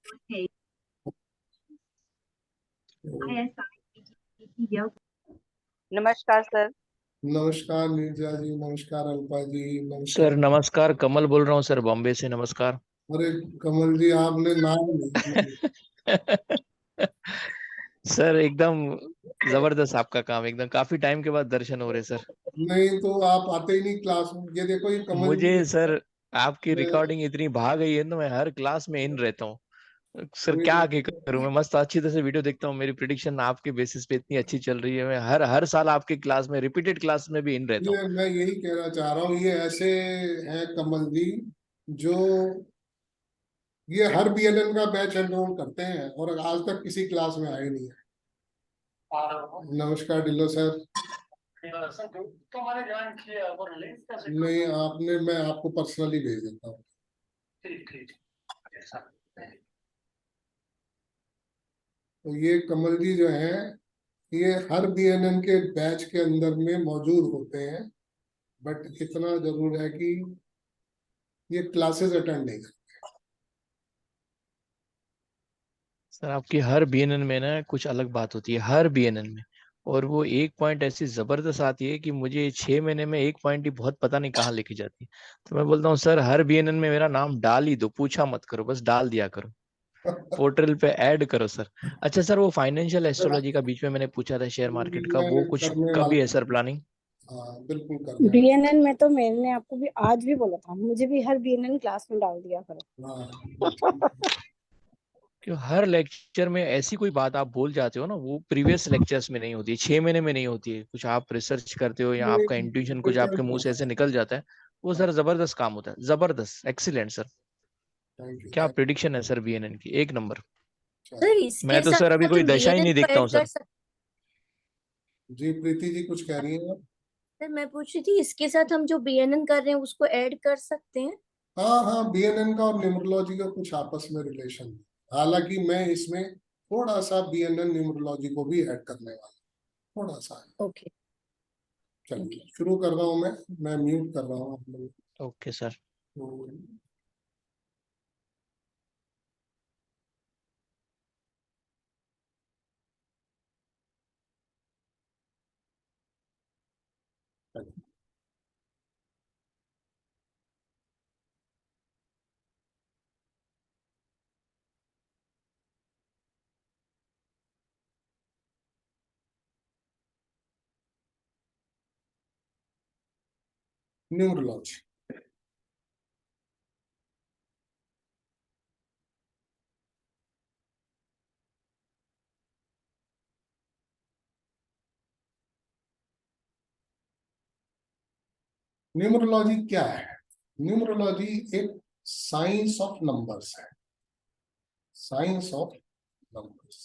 Okay. ISI नमस्कार sir. नमस्कार नीरजा जी, नमस्कार अल्पा जी, सर नमस्कार। नमस्कार, कमल बोल रहा हूँ सर, बॉम्बे से। नमस्कार। अरे कमल जी, आपने नाम नहीं लिया। सर एकदम जबरदस्त आपका काम, एकदम काफी टाइम के बाद दर्शन हो रहे सर। नहीं तो आप आते ही नहीं क्लास में। ये देखो, ये कमल जी मुझे सर आपकी मैं- रिकॉर्डिंग इतनी भाग गई है ना, मैं हर क्लास में इन रहता हूँ सर। कोई क्या नहीं। आगे करूँ, मैं मस्त अच्छी तरह से वीडियो देखता हूँ। मेरी प्रिडिक्शन आपके बेसिस पे इतनी अच्छी चल रही है, मैं हर हर साल आपके क्लास में, रिपीटेड क्लास में भी इन रहता हूँ। ये मैं यही कहना चाह रहा हूँ, ये ऐसे हैं कमल जी जो ये हर बीएनएन का बैच एनरोल करते हैं और आज तक किसी क्लास में आए नहीं है। नमस्कार डिल्लो सर। नहीं, आपने, मैं आपको पर्सनली भेज देता हूँ। तो ये कमल जी जो है, ये हर बीएनएन के बैच के अंदर में मौजूद होते हैं, बट इतना जरूर है कि ये क्लासेस अटेंड नहीं करते। सर आपकी हर बीएनएन में ना कुछ अलग बात होती है, हर बीएनएन में। और वो एक पॉइंट ऐसी जबरदस्त आती है कि मुझे 6 महीने में एक पॉइंट ही बहुत पता नहीं कहाँ लेके जाती है। तो मैं बोलता हूँ सर, हर बीएनएन में मेरा नाम डाल ही दो, पूछा मत करो, बस डाल दिया करो, पोर्टल पे ऐड करो सर। अच्छा सर, वो फाइनेंशियल एस्ट्रोलॉजी का बीच में मैंने पूछा था, शेयर मार्केट का, वो मैं कुछ करने कभी वाला। है सर प्लानिंग? हाँ बिल्कुल करने वाला। बीएनएन में तो मैंने आपको भी आज भी बोला था, मुझे भी हर बीएनएन क्लास में डाल दिया करो। हाँ क्यों हर लेक्चर में ऐसी कोई बात आप बोल जाते हो ना, वो प्रीवियस लेक्चर्स में नहीं होती है, 6 महीने में नहीं होती है। कुछ आप रिसर्च करते हो या आपका इंट्यूशन कुछ आपके मुंह से ऐसे निकल जाता है, वो सर जबरदस्त काम होता है, जबरदस्त, एक्सीलेंट सर। Thank you. क्या प्रिडिक्शन है सर बीएनएन की, एक नंबर। सर इसके मैं तो साथ सर अभी साथ कोई हम दशा ही बीएनएन नहीं को देखता ऐड हूँ कर सर। सकते जी प्रीति जी कुछ कह रही हैं आप? हैं। मैं पूछ रही थी इसके साथ हम जो बीएनएन कर रहे हैं उसको ऐड कर सकते हैं। हाँ हाँ, बीएनएन का और न्यूमरोलॉजी का कुछ आपस में रिलेशन है। हालांकि मैं इसमें थोड़ा सा बीएनएन न्यूमरोलॉजी को भी ऐड करने वाला हूँ, थोड़ा सा है। ओके। चलिए शुरू कर रहा हूँ मैं म्यूट कर रहा हूँ आप लोग। Okay sir. न्यूमरोलॉजी। न्यूमरोलॉजी क्या है? न्यूमरोलॉजी एक साइंस ऑफ नंबर्स है। Science of numbers.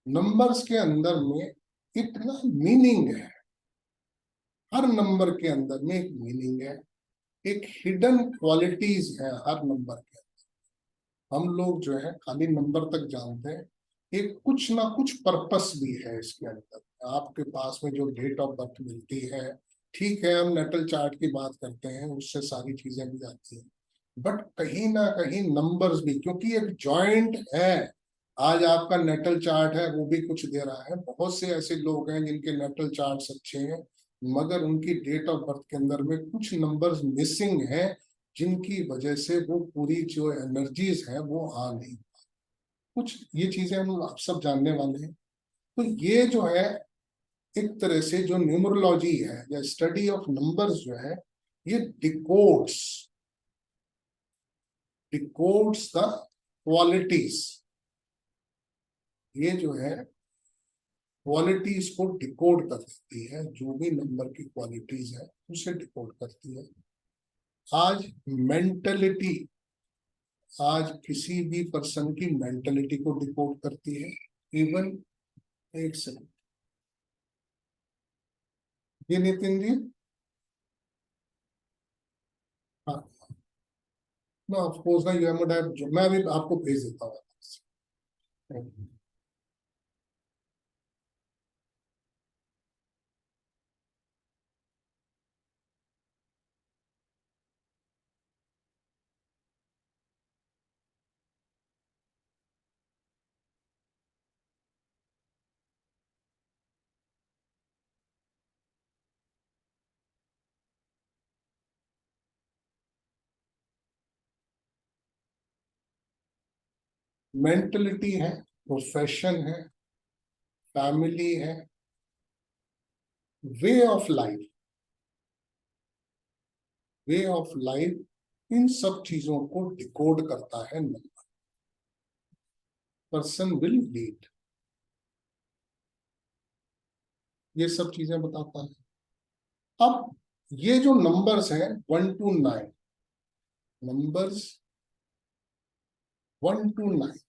नंबर्स के अंदर में इतना मीनिंग है। हर नंबर के अंदर में एक मीनिंग है, एक हिडन क्वालिटीज है हर नंबर के अंदर। हम लोग जो है खाली नंबर तक जानते हैं, एक कुछ ना कुछ पर्पस भी है इसके अंदर। आपके पास में जो डेट ऑफ बर्थ मिलती है, ठीक है हम नेटल चार्ट की बात करते हैं, उससे सारी चीजें भी आती हैं, बट कहीं ना कहीं नंबर्स भी, क्योंकि एक जॉइंट है। आज आपका नेटल चार्ट है, वो भी कुछ दे रहा है। बहुत से ऐसे लोग हैं जिनके नेटल चार्ट अच्छे हैं, मगर उनकी डेट ऑफ बर्थ के अंदर में कुछ नंबर्स मिसिंग हैं, जिनकी वजह से वो पूरी जो एनर्जीज है वो आ नहीं। कुछ ये चीजें हम आप सब जानने वाले हैं। तो ये जो है एक तरह से जो न्यूमरोलॉजी है या स्टडी ऑफ नंबर्स जो है, ये डिकोड्स डिकोड्स द क्वालिटीज। ये जो है क्वालिटीज को डिकोड कर देती है, जो भी नंबर की क्वालिटीज है उसे डिकोड करती है। आज मेंटलिटी, आज किसी भी पर्सन की मेंटलिटी को डिकोड करती है। इवन एक सेकंड, ये नितिन जी। हाँ, ना ऑफ कोर्स ना, जो मैं अभी आपको भेज देता हूँ। मेंटलिटी है, प्रोफेशन है, फैमिली है, way of life, way of life, इन सब चीजों को डिकोड करता है नंबर। पर्सन विल लीड, ये सब चीजें बताता है। अब ये जो नंबर्स हैं 1 to 9, नंबर्स 1 to 9,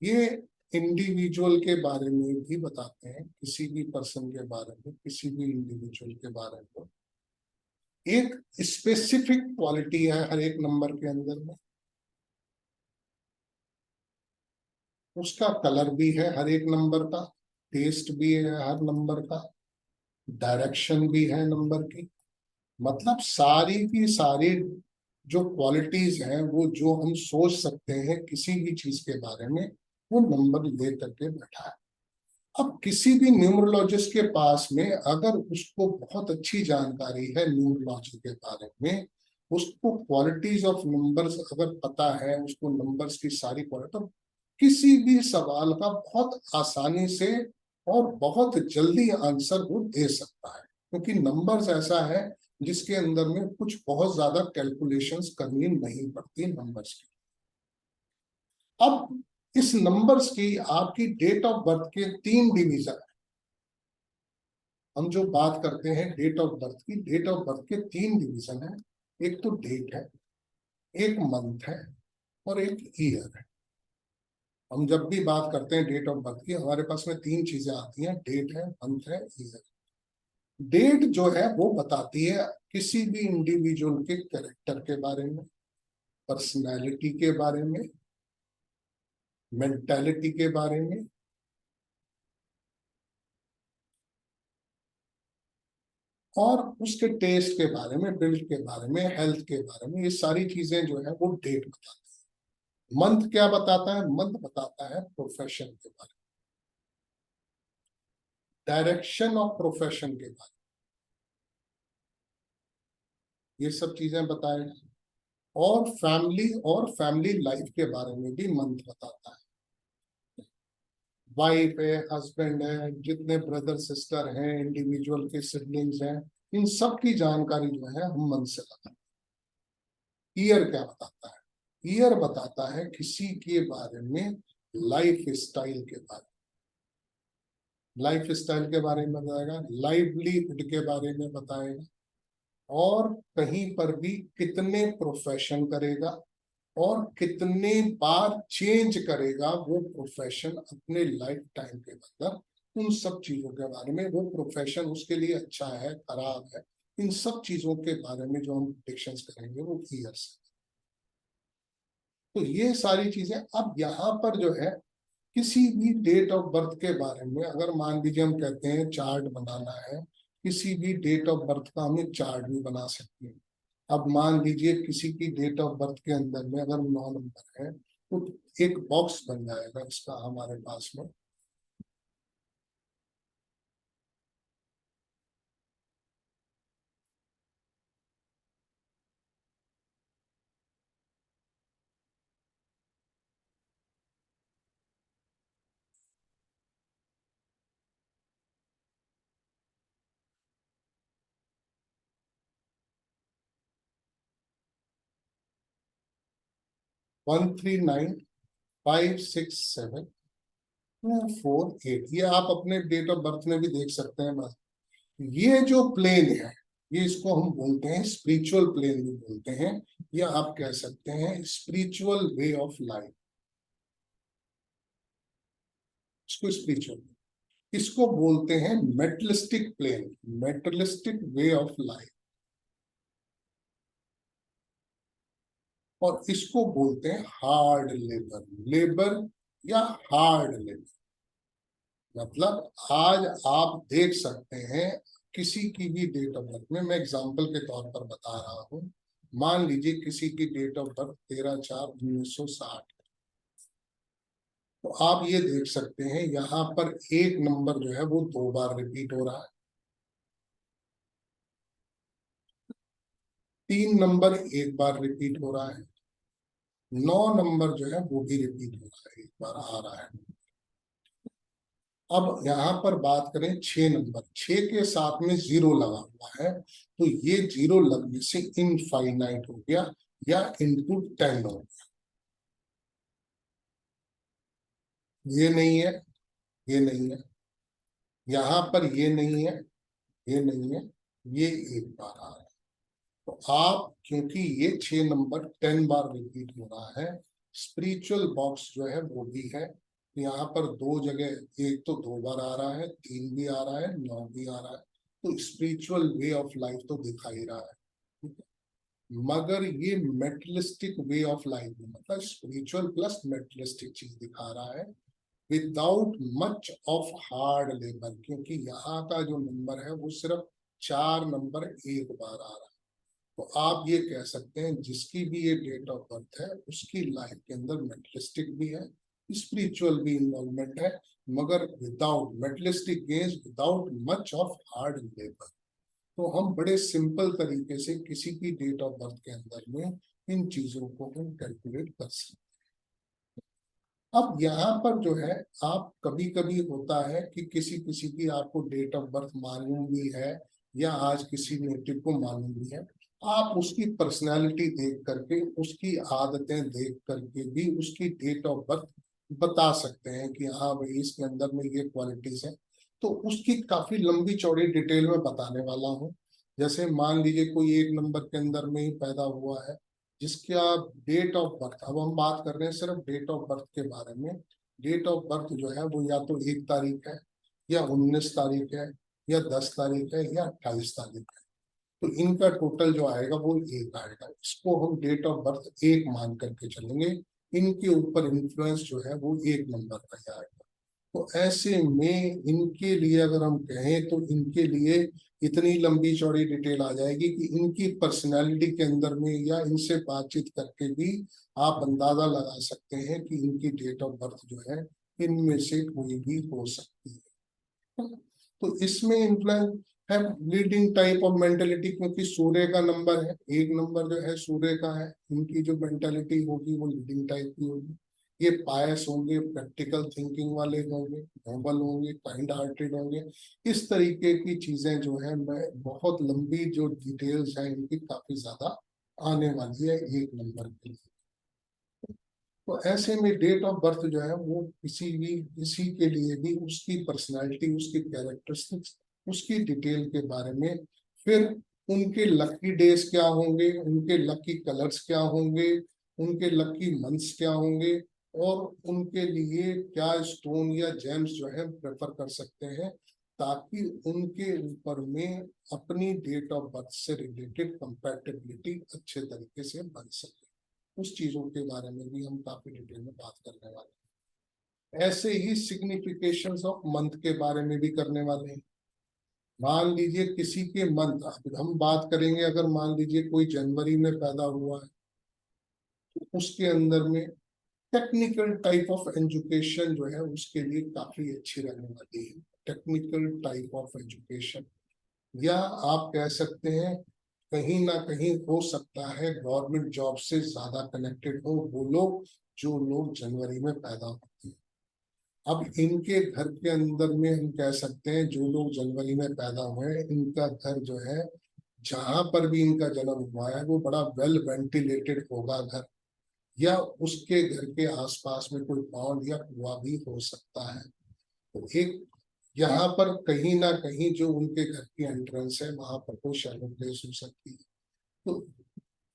ये इंडिविजुअल के बारे में भी बताते हैं, किसी भी पर्सन के बारे में, किसी भी इंडिविजुअल के बारे में। एक स्पेसिफिक क्वालिटी है हर एक नंबर के अंदर में, उसका कलर भी है हर एक नंबर का, टेस्ट भी है हर नंबर का, डायरेक्शन भी है नंबर की। मतलब सारी की सारी जो क्वालिटीज हैं, वो जो हम सोच सकते हैं किसी भी चीज के बारे में, वो नंबर ले करके बैठा है। अब किसी भी न्यूमरोलॉजिस्ट के पास में अगर उसको बहुत अच्छी जानकारी है न्यूमरोलॉजी के बारे में, उसको क्वालिटीज ऑफ नंबर्स अगर पता है, उसको नंबर्स की सारी क्वालिटी, तो किसी भी सवाल का बहुत आसानी से और बहुत जल्दी आंसर वो दे सकता है, क्योंकि नंबर्स ऐसा है जिसके अंदर में कुछ बहुत ज्यादा कैलकुलेशंस करनी नहीं पड़ती नंबर्स की। अब इस नंबर्स की आपकी डेट ऑफ बर्थ के 3 डिवीजन है। हम जो बात करते हैं डेट ऑफ बर्थ की, डेट ऑफ बर्थ के 3 डिवीजन है। एक तो डेट है, एक मंथ है, और एक ईयर है। हम जब भी बात करते हैं डेट ऑफ बर्थ की, हमारे पास में 3 चीजें आती हैं, डेट है, मंथ है, ईयर। डेट जो है वो बताती है किसी भी इंडिविजुअल के कैरेक्टर के बारे में, पर्सनैलिटी के बारे में, मेंटालिटी के बारे में, और उसके टेस्ट के बारे में, बिल्ड के बारे में, हेल्थ के बारे में। ये सारी चीजें जो है वो डेट बताती है। मंथ क्या बताता है? मंथ बताता है प्रोफेशन के बारे में, डायरेक्शन ऑफ प्रोफेशन के बारे में, ये सब चीजें बताएगा। और फैमिली लाइफ के बारे में भी मंथ बताता है। वाइफ है, हस्बैंड है, जितने ब्रदर सिस्टर हैं, इंडिविजुअल के सिबलिंग्स हैं, इन सब की जानकारी जो है हम मंथ से लगाते हैं। ईयर क्या बताता है? ईयर बताता है किसी के बारे में, लाइफ स्टाइल के बारे में, लाइफ स्टाइल के बारे में बताएगा, लाइवलीहुड के बारे में बताएगा, और कहीं पर भी कितने प्रोफेशन करेगा और कितने बार चेंज करेगा वो प्रोफेशन अपने लाइफ टाइम के अंदर, उन सब चीजों के बारे में। वो प्रोफेशन उसके लिए अच्छा है, खराब है, इन सब चीजों के बारे में जो हम प्रेडिक्शंस करेंगे वो ईयर से। तो ये सारी चीजें। अब यहाँ पर जो है किसी भी डेट ऑफ बर्थ के बारे में, अगर मान लीजिए हम कहते हैं चार्ट बनाना है, किसी भी डेट ऑफ बर्थ का हमें चार्ट भी बना सकते हैं। अब मान लीजिए किसी की डेट ऑफ बर्थ के अंदर में अगर 9 नंबर है, तो एक बॉक्स बन जाएगा इसका हमारे पास में। वन 3 9 5 6 7 2 4 8, ये आप अपने डेट ऑफ बर्थ में भी देख सकते हैं। बस ये जो प्लेन है, ये इसको हम बोलते हैं स्पिरिचुअल प्लेन भी बोलते हैं, या आप कह सकते हैं स्पिरिचुअल वे ऑफ लाइफ। इसको स्पिरिचुअल, इसको बोलते हैं materialistic plane, materialistic way of life, और इसको बोलते हैं हार्ड लेबर, लेबर या हार्ड लेबर। मतलब आज आप देख सकते हैं किसी की भी डेट ऑफ बर्थ में, मैं एग्जांपल के तौर पर बता रहा हूं, मान लीजिए किसी की डेट ऑफ बर्थ 13/4/1960, तो आप ये देख सकते हैं यहाँ पर एक नंबर जो है वो 2 बार रिपीट हो रहा है, 3 नंबर 1 बार रिपीट हो रहा है, 9 नंबर जो है वो भी रिपीट हो रहा है, एक बार आ रहा है। अब यहाँ पर बात करें 6 नंबर, 6 के साथ में 0 लगा हुआ है, तो ये 0 लगने से इनफाइनाइट हो गया या इनटू 10 हो गया। ये नहीं है, ये नहीं है, यहाँ पर ये नहीं है, ये नहीं है, ये एक बार आ रहा है। तो आप, क्योंकि ये 6 नंबर 10 बार रिपीट हो रहा है, स्पिरिचुअल बॉक्स जो है वो भी है। यहाँ पर 2 जगह, एक तो 2 बार आ रहा है, 3 भी आ रहा है, 9 भी आ रहा है, तो स्पिरिचुअल वे ऑफ लाइफ तो दिखा ही रहा है, ठीक है। मगर ये मेटलिस्टिक वे ऑफ लाइफ, मतलब स्पिरिचुअल प्लस मेटलिस्टिक चीज दिखा रहा है, without much of hard labour, क्योंकि यहाँ का जो नंबर है वो सिर्फ 4 नंबर एक बार आ रहा है। तो आप ये कह सकते हैं जिसकी भी ये डेट ऑफ बर्थ है उसकी लाइफ के अंदर मेटलिस्टिक भी है, स्पिरिचुअल भी इन्वॉल्वमेंट है, मगर without मेटलिस्टिक gains, without much of hard labour. तो हम बड़े सिंपल तरीके से किसी की डेट ऑफ बर्थ के अंदर में इन चीजों को हम कैलकुलेट कर सकते हैं। अब यहाँ पर जो है, आप कभी कभी होता है कि किसी किसी की आपको डेट ऑफ बर्थ मालूम भी है या आज किसी नेटिव को मालूम भी है, आप उसकी पर्सनालिटी देख करके, उसकी आदतें देख करके भी उसकी डेट ऑफ बर्थ बता सकते हैं कि हाँ भाई इसके अंदर में ये क्वालिटीज है। तो उसकी काफी लंबी चौड़ी डिटेल में बताने वाला हूँ। जैसे मान लीजिए कोई एक नंबर के अंदर में ही पैदा हुआ है, जिसका डेट ऑफ बर्थ, अब हम बात कर रहे हैं सिर्फ डेट ऑफ बर्थ के बारे में। डेट ऑफ बर्थ जो है वो या तो 1 तारीख है, या 19 तारीख है, या 10 तारीख है, या 28 तारीख है। तो इनका टोटल जो आएगा वो 1 आएगा। इसको हम डेट ऑफ बर्थ 1 मान करके चलेंगे। इनके ऊपर इन्फ्लुएंस जो है वो 1 नंबर का ही आएगा। तो ऐसे में इनके लिए अगर हम कहें तो इनके लिए इतनी लंबी चौड़ी डिटेल आ जाएगी कि इनकी पर्सनालिटी के अंदर में या इनसे बातचीत करके भी आप अंदाजा लगा सकते हैं कि इनकी डेट ऑफ बर्थ जो है इनमें से कोई भी हो सकती है। तो इसमें इन्फ्लुएंस है लीडिंग टाइप ऑफ मेंटेलिटी, क्योंकि सूर्य का नंबर है, 1 नंबर जो है सूर्य का है, इनकी जो मेंटेलिटी होगी वो लीडिंग टाइप की होगी। ये पायस होंगे, प्रैक्टिकल थिंकिंग वाले होंगे, नोबल होंगे, काइंड हार्टेड होंगे। इस तरीके की चीजें जो है, मैं बहुत लंबी जो डिटेल्स है इनकी काफी ज्यादा आने वाली है 1 नंबर के लिए। तो ऐसे में डेट ऑफ बर्थ जो है वो किसी के लिए भी उसकी पर्सनालिटी, उसकी कैरेक्टरिस्टिक्स, उसकी डिटेल के बारे में, फिर उनके लकी डेज क्या होंगे, उनके लकी कलर्स क्या होंगे, उनके लकी मंथ्स क्या होंगे, और उनके लिए क्या स्टोन या जेम्स जो है प्रेफर कर सकते हैं, ताकि उनके ऊपर में अपनी डेट ऑफ बर्थ से रिलेटेड कंपैटिबिलिटी अच्छे तरीके से बन सके। उस चीजों के बारे में भी हम काफी डिटेल में बात करने वाले हैं। ऐसे ही सिग्निफिकेशंस ऑफ मंथ के बारे में भी करने वाले हैं। मान लीजिए किसी के मंथ, हम बात करेंगे, अगर मान लीजिए कोई जनवरी में पैदा हुआ है तो उसके अंदर में टेक्निकल टाइप ऑफ एजुकेशन जो है उसके लिए काफी अच्छी रहने वाली है। टेक्निकल टाइप ऑफ एजुकेशन, या आप कह सकते हैं कहीं ना कहीं हो सकता है गवर्नमेंट जॉब से ज्यादा कनेक्टेड हो वो लोग जो लोग जनवरी में पैदा होते हैं। अब इनके घर के अंदर में हम कह सकते हैं जो लोग जनवरी में पैदा हुए हैं, इनका घर जो है जहां पर भी इनका जन्म हुआ है वो बड़ा वेल वेंटिलेटेड होगा घर, या उसके घर के आसपास में कोई पॉन्ड या कुआं भी हो सकता है। तो एक यहाँ पर कहीं ना कहीं जो उनके घर की एंट्रेंस है वहां पर कोई शैलो प्लेस हो सकती है। तो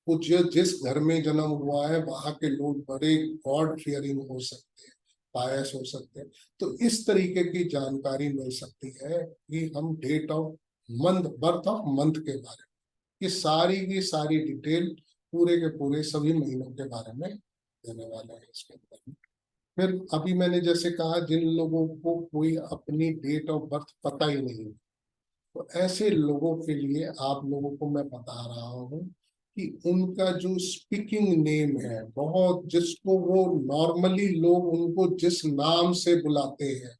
वो जिस घर में जन्म हुआ है वहां के लोग बड़े गॉड फियरिंग हो सकते हैं, पायस हो सकते हैं। तो इस तरीके की जानकारी मिल सकती है कि हम date of month, birth of month के बारे में, ये सारी की सारी डिटेल पूरे के पूरे सभी महीनों के बारे में देने वाले हैं इसके अंदर। फिर अभी मैंने जैसे कहा जिन लोगों को कोई अपनी डेट ऑफ बर्थ पता ही नहीं, तो ऐसे लोगों के लिए आप लोगों को मैं बता रहा हूँ कि उनका जो स्पीकिंग नेम है, बहुत जिसको वो नॉर्मली लोग उनको जिस नाम से बुलाते हैं,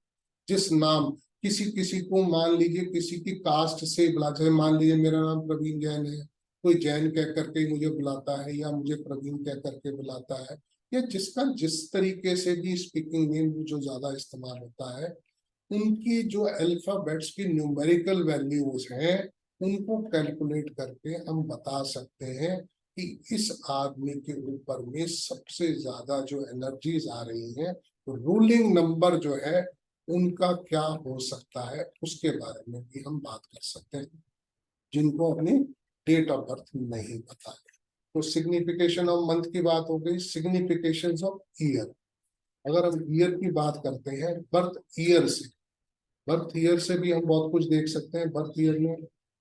जिस नाम, किसी किसी को मान लीजिए किसी की कास्ट से बुला, जैसे मान लीजिए मेरा नाम प्रवीण जैन है कोई जैन कह करके ही मुझे बुलाता है या मुझे प्रवीण कह करके बुलाता है, या जिसका जिस तरीके से भी स्पीकिंग नेम जो ज्यादा इस्तेमाल होता है, उनकी जो अल्फाबेट्स की न्यूमेरिकल वैल्यूज हैं उनको कैलकुलेट करके हम बता सकते हैं कि इस आदमी के ऊपर में सबसे ज्यादा जो एनर्जीज आ रही हैं, तो रूलिंग नंबर जो है उनका क्या हो सकता है, उसके बारे में भी हम बात कर सकते हैं, जिनको अपनी डेट ऑफ बर्थ नहीं पता है। तो सिग्निफिकेशन ऑफ मंथ की बात हो गई, सिग्निफिकेशन ऑफ ईयर। अगर हम ईयर की बात करते हैं, बर्थ ईयर से भी हम बहुत कुछ देख सकते हैं। बर्थ ईयर में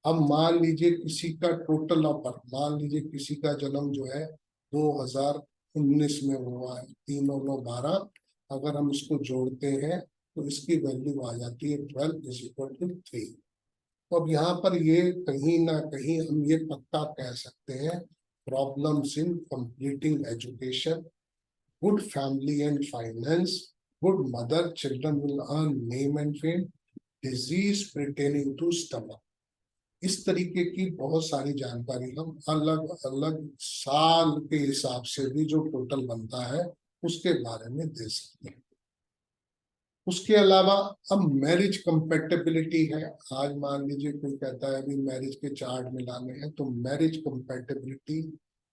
अब मान लीजिए किसी का टोटल ऑफ बर्थ, मान लीजिए किसी का जन्म जो है 2019 में हुआ है, 3-9-12, अगर हम इसको जोड़ते हैं तो इसकी वैल्यू आ जाती है 12 = 3। तो अब यहाँ पर ये कहीं ना कहीं हम ये पक्का कह सकते हैं, problems in completing education, good family and finance, good mother, children will earn name and fame, disease pertaining to stomach. इस तरीके की बहुत सारी जानकारी हम अलग अलग साल के हिसाब से भी जो टोटल बनता है उसके बारे में दे सकते हैं। उसके अलावा अब मैरिज कंपैटिबिलिटी है। आज मान लीजिए कोई कहता है अभी मैरिज के चार्ट मिलाने हैं, तो मैरिज कंपैटिबिलिटी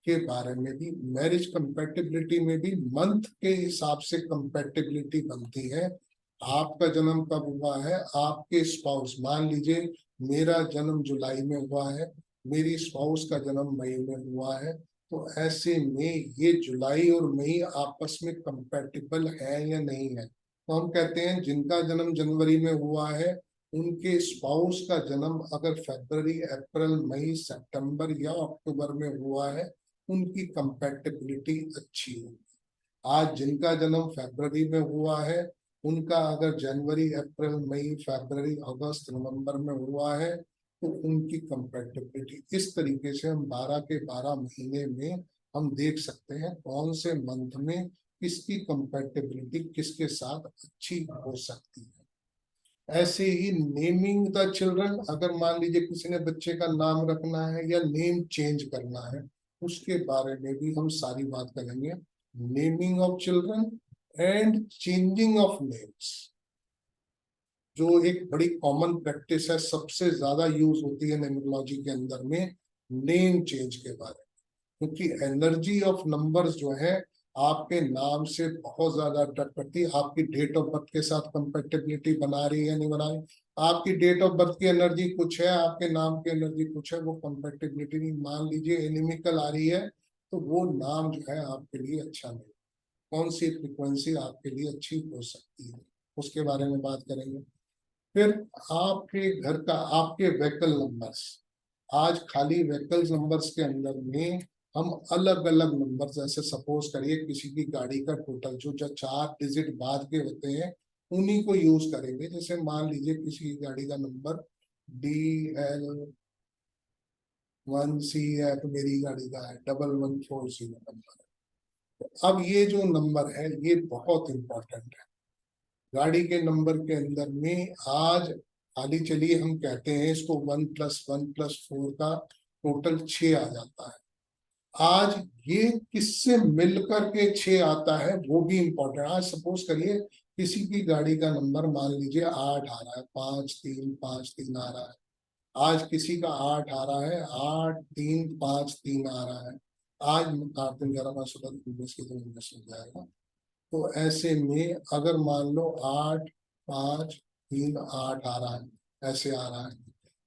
के बारे में भी, मैरिज कंपैटिबिलिटी में भी मंथ के हिसाब से कंपैटिबिलिटी बनती है। आपका जन्म कब हुआ है, आपके स्पाउस, मान लीजिए मेरा जन्म जुलाई में हुआ है, मेरी स्पाउस का जन्म मई में हुआ है, तो ऐसे में ये जुलाई और मई आपस में कंपैटिबल है या नहीं है। तो हम कहते हैं जिनका जन्म जनवरी में हुआ है उनके स्पाउस का जन्म अगर फरवरी, अप्रैल, मई, सितंबर या अक्टूबर में हुआ है, उनकी कंपैटिबिलिटी अच्छी होगी। आज जिनका जन्म फरवरी में हुआ है, उनका अगर जनवरी, अप्रैल, मई, फरवरी, अगस्त, नवंबर में हुआ है, तो उनकी कंपैटिबिलिटी इस तरीके से हम 12 के 12 महीने में हम देख सकते हैं कौन से मंथ में किसकी कंपैटिबिलिटी किसके साथ अच्छी हो सकती है। ऐसे ही नेमिंग द चिल्ड्रन, अगर मान लीजिए किसी ने बच्चे का नाम रखना है या नेम चेंज करना है, उसके बारे में भी हम सारी बात करेंगे। Naming of children and changing of names, जो एक बड़ी कॉमन प्रैक्टिस है, सबसे ज्यादा यूज होती है न्यूमरोलॉजी के अंदर में, नेम चेंज के बारे में, क्योंकि एनर्जी ऑफ नंबर्स जो है आपके नाम से बहुत ज्यादा अट्रैक्ट करती है। आपकी डेट ऑफ बर्थ के साथ कंपैटिबिलिटी बना रही है नहीं बना रही, आपकी डेट ऑफ बर्थ की एनर्जी कुछ है, आपके नाम की एनर्जी कुछ है, वो कंपैटिबिलिटी नहीं, मान लीजिए एनिमिकल आ रही है, तो वो नाम जो है आपके लिए अच्छा नहीं, कौन सी फ्रीक्वेंसी आपके लिए अच्छी हो सकती है, उसके बारे में बात करेंगे। फिर आपके घर का, आपके व्हीकल नंबर्स, आज खाली व्हीकल्स नंबर्स के अंदर में हम अलग अलग नंबर, जैसे सपोज करिए किसी की गाड़ी का टोटल जो 4 डिजिट बाद के होते हैं उन्हीं को यूज करेंगे। जैसे मान लीजिए किसी की गाड़ी का नंबर DL1CF मेरी गाड़ी का है, 1140 नंबर है। अब ये जो नंबर है ये बहुत इंपॉर्टेंट है। गाड़ी के नंबर के अंदर में आज खाली चलिए हम कहते हैं इसको 1 + 1 + 4 का टोटल 6 आ जाता है। आज ये किससे मिलकर के 6 आता है वो भी इम्पोर्टेंट। आज सपोज करिए किसी की गाड़ी का नंबर मान लीजिए 8 आ रहा है, 5353 आ रहा है। आज किसी का 8 आ रहा है, 8353 आ रहा है। आज 8 दिन 11 5 16 19 की 19 हो जाएगा। तो ऐसे में अगर मान लो 8 5 3 8 आ रहा है, ऐसे आ रहा है,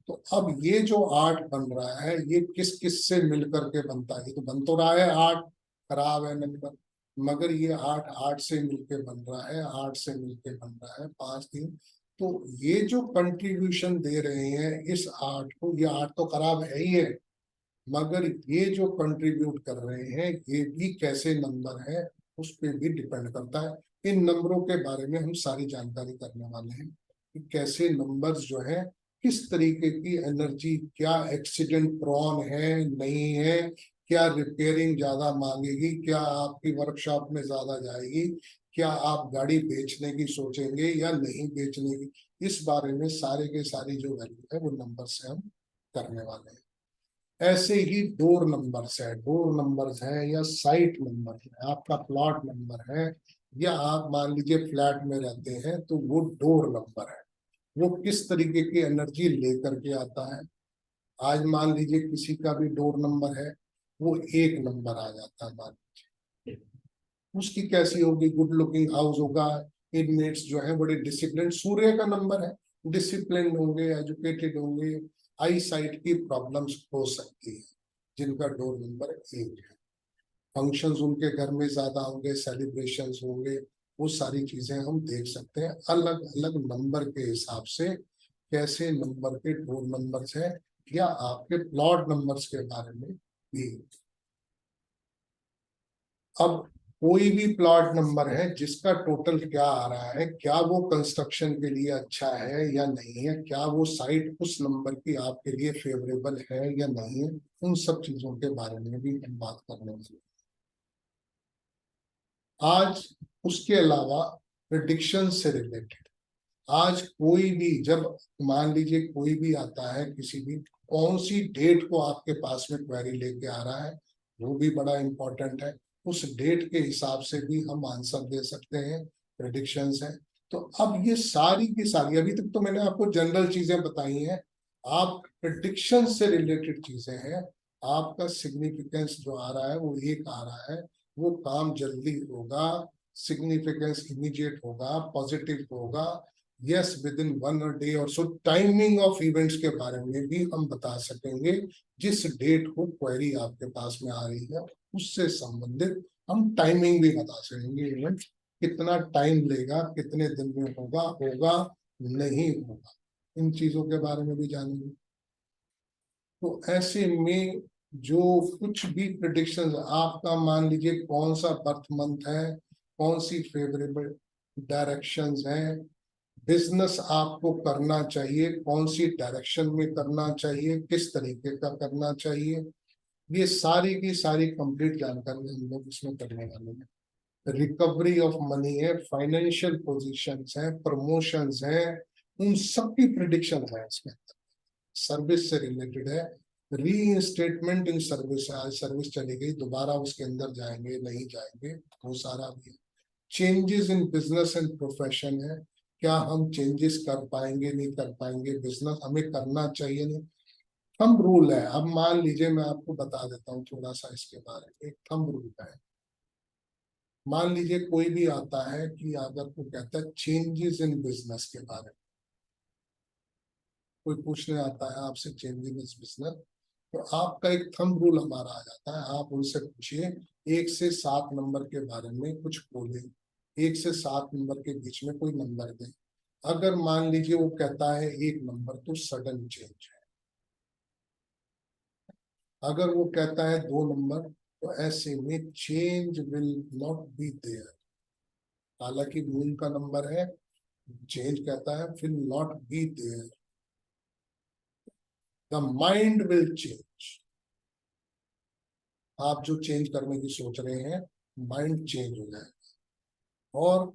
तो अब ये जो 8 बन रहा है ये किस किस से मिलकर के बनता है। ये तो बन तो रहा है 8, खराब है नंबर, मगर ये 8 8 से मिलके बन रहा है, 8 से मिलके बन रहा है 5 3। तो ये जो कंट्रीब्यूशन दे रहे हैं इस 8 को, ये 8 तो खराब है ही है, मगर ये जो कंट्रीब्यूट कर रहे हैं ये भी कैसे नंबर है उस पर भी डिपेंड करता है। इन नंबरों के बारे में हम सारी जानकारी करने वाले हैं कि कैसे नंबर्स जो है किस तरीके की एनर्जी, क्या एक्सीडेंट प्रोन है नहीं है, क्या रिपेयरिंग ज्यादा मांगेगी, क्या आपकी वर्कशॉप में ज्यादा जाएगी, क्या आप गाड़ी बेचने की सोचेंगे या नहीं बेचने की, इस बारे में सारे के सारी जो वैल्यू है वो नंबर से हम करने वाले हैं। ऐसे ही डोर नंबर्स है, डोर नंबर्स है या साइट नंबर है, आपका प्लॉट नंबर है, या आप मान लीजिए फ्लैट में रहते हैं तो वो डोर नंबर है। वो किस तरीके की एनर्जी लेकर के आता है। आज मान लीजिए किसी का भी डोर नंबर है, वो 1 नंबर आ जाता है, मान लीजिए उसकी कैसी होगी, गुड लुकिंग हाउस होगा, इनमेट्स जो है बड़े डिसिप्लिन, सूर्य का नंबर है, डिसिप्लिन होंगे, एजुकेटेड होंगे। आई साइट की प्रॉब्लम्स हो सकती है जिनका डोर नंबर 1 है। फंक्शंस उनके घर में ज्यादा होंगे, सेलिब्रेशंस होंगे, वो सारी चीजें हम देख सकते हैं अलग अलग नंबर के हिसाब से। कैसे नंबर के डोर नंबर्स है या आपके प्लॉट नंबर्स के बारे में भी। अब कोई भी प्लॉट नंबर है जिसका टोटल क्या आ रहा है, क्या वो कंस्ट्रक्शन के लिए अच्छा है या नहीं है, क्या वो साइट उस नंबर की आपके लिए फेवरेबल है या नहीं है, उन सब चीजों के बारे में भी हम बात करने वाले हैं आज। उसके अलावा प्रिडिक्शन से रिलेटेड आज कोई भी, जब मान लीजिए कोई भी आता है, किसी भी कौन सी डेट को आपके पास में क्वेरी लेके आ रहा है, वो भी बड़ा इंपॉर्टेंट है। उस डेट के हिसाब से भी हम आंसर दे सकते हैं, प्रेडिक्शंस हैं। तो अब ये सारी की सारी, अभी तक तो मैंने आपको जनरल चीजें बताई हैं, आप प्रेडिक्शन से रिलेटेड चीजें हैं। आपका सिग्निफिकेंस जो आ रहा है वो 1 आ रहा है, वो काम जल्दी होगा, सिग्निफिकेंस इमीडिएट होगा, पॉजिटिव होगा, यस विद इन 1 डे और सो। टाइमिंग ऑफ इवेंट्स के बारे में भी हम बता सकेंगे, जिस डेट को क्वेरी आपके पास में आ रही है उससे संबंधित हम टाइमिंग भी बता सकेंगे। इवेंट कितना टाइम लेगा, कितने दिन में होगा, होगा नहीं होगा, इन चीजों के बारे में भी जानेंगे। तो ऐसे में जो कुछ भी प्रिडिक्शन आपका, मान लीजिए कौन सा बर्थ मंथ है, कौन सी फेवरेबल डायरेक्शंस है, बिजनेस आपको करना चाहिए, कौन सी डायरेक्शन में करना चाहिए, किस तरीके का करना चाहिए, ये सारी की सारी कंप्लीट जानकारी हम लोग इसमें करने वाले हैं। रिकवरी ऑफ मनी है, फाइनेंशियल पोजीशंस है, प्रमोशंस है, उन सब की प्रिडिक्शन है इसमें। सर्विस से रिलेटेड है, री स्टेटमेंट इन सर्विस, आज सर्विस चली गई दोबारा उसके अंदर जाएंगे नहीं जाएंगे, वो सारा भी है। Changes in business and profession है, क्या हम चेंजेस कर पाएंगे नहीं कर पाएंगे, बिजनेस हमें करना चाहिए नहीं। थंब रूल है, अब मान लीजिए मैं आपको बता देता हूँ थोड़ा सा इसके बारे में। एक थंब रूल है, मान लीजिए कोई भी आता है कि अगर वो कहता है चेंजेस इन बिजनेस के बारे में, कोई पूछने आता है आपसे चेंजेस इन बिजनेस, तो आपका एक थंब रूल हमारा आ जाता है। आप उनसे पूछिए 1 से 7 नंबर के बारे में कुछ बोले, 1 से 7 नंबर के बीच में कोई नंबर दें। अगर मान लीजिए वो कहता है 1 नंबर, तो सडन चेंज है। अगर वो कहता है 2 नंबर, तो ऐसे में change will not be there. हालांकि मून का नंबर है, चेंज कहता है will not be there, the mind will change. आप जो चेंज करने की सोच रहे हैं, माइंड चेंज हो जाएगा और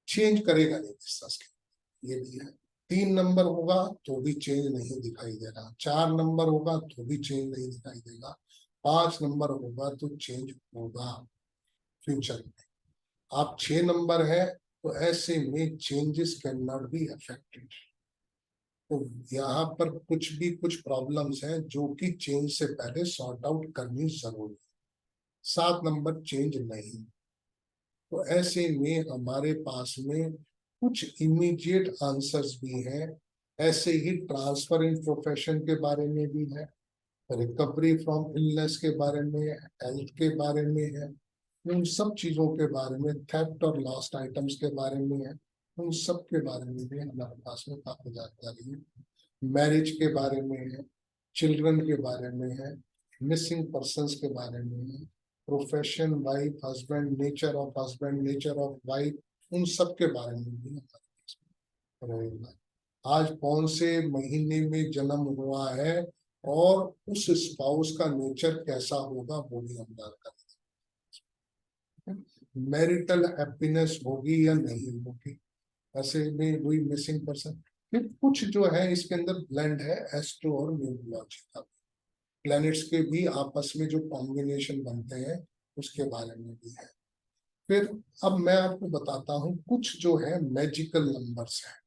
चेंज करेगा नहीं बिजनेस के, ये भी है। 3 नंबर होगा तो भी चेंज नहीं दिखाई दे रहा, 4 नंबर होगा तो भी चेंज नहीं दिखाई देगा, 5 नंबर होगा तो चेंज होगा फ्यूचर में। आप 6 नंबर है तो ऐसे में changes can not be affected. तो यहाँ पर कुछ प्रॉब्लम्स हैं जो कि चेंज से पहले सॉर्ट आउट करनी जरूरी है। 7 नंबर चेंज नहीं। तो ऐसे में हमारे पास में कुछ इमीडिएट आंसर्स भी हैं। ऐसे ही ट्रांसफर इन प्रोफेशन के बारे में भी है, रिकवरी फ्रॉम इलनेस के बारे में, हेल्थ के बारे में है, उन सब चीजों के बारे में, थेफ्ट और लॉस्ट आइटम्स के बारे में है, उन सब के बारे में भी हमारे पास में काफी जानकारी है। मैरिज के बारे में है, चिल्ड्रन के बारे में है, मिसिंग पर्सन्स के बारे में है, profession, wife, husband, nature of husband, nature of wife, उन सब के बारे में भी हमारे पास में रहेगा। आज कौन से महीने में जन्म हुआ है और उस स्पाउस का नेचर कैसा होगा वो भी हम जानकारी। मैरिटल हैप्पीनेस होगी या नहीं होगी, ऐसे में वही मिसिंग पर्सन। फिर कुछ जो है इसके अंदर ब्लेंड है एस्ट्रो और न्यूमरोलॉजी का। प्लैनेट्स के भी आपस में जो कॉम्बिनेशन बनते हैं उसके बारे में भी है। फिर अब मैं आपको बताता हूं कुछ जो है मैजिकल नंबर्स हैं।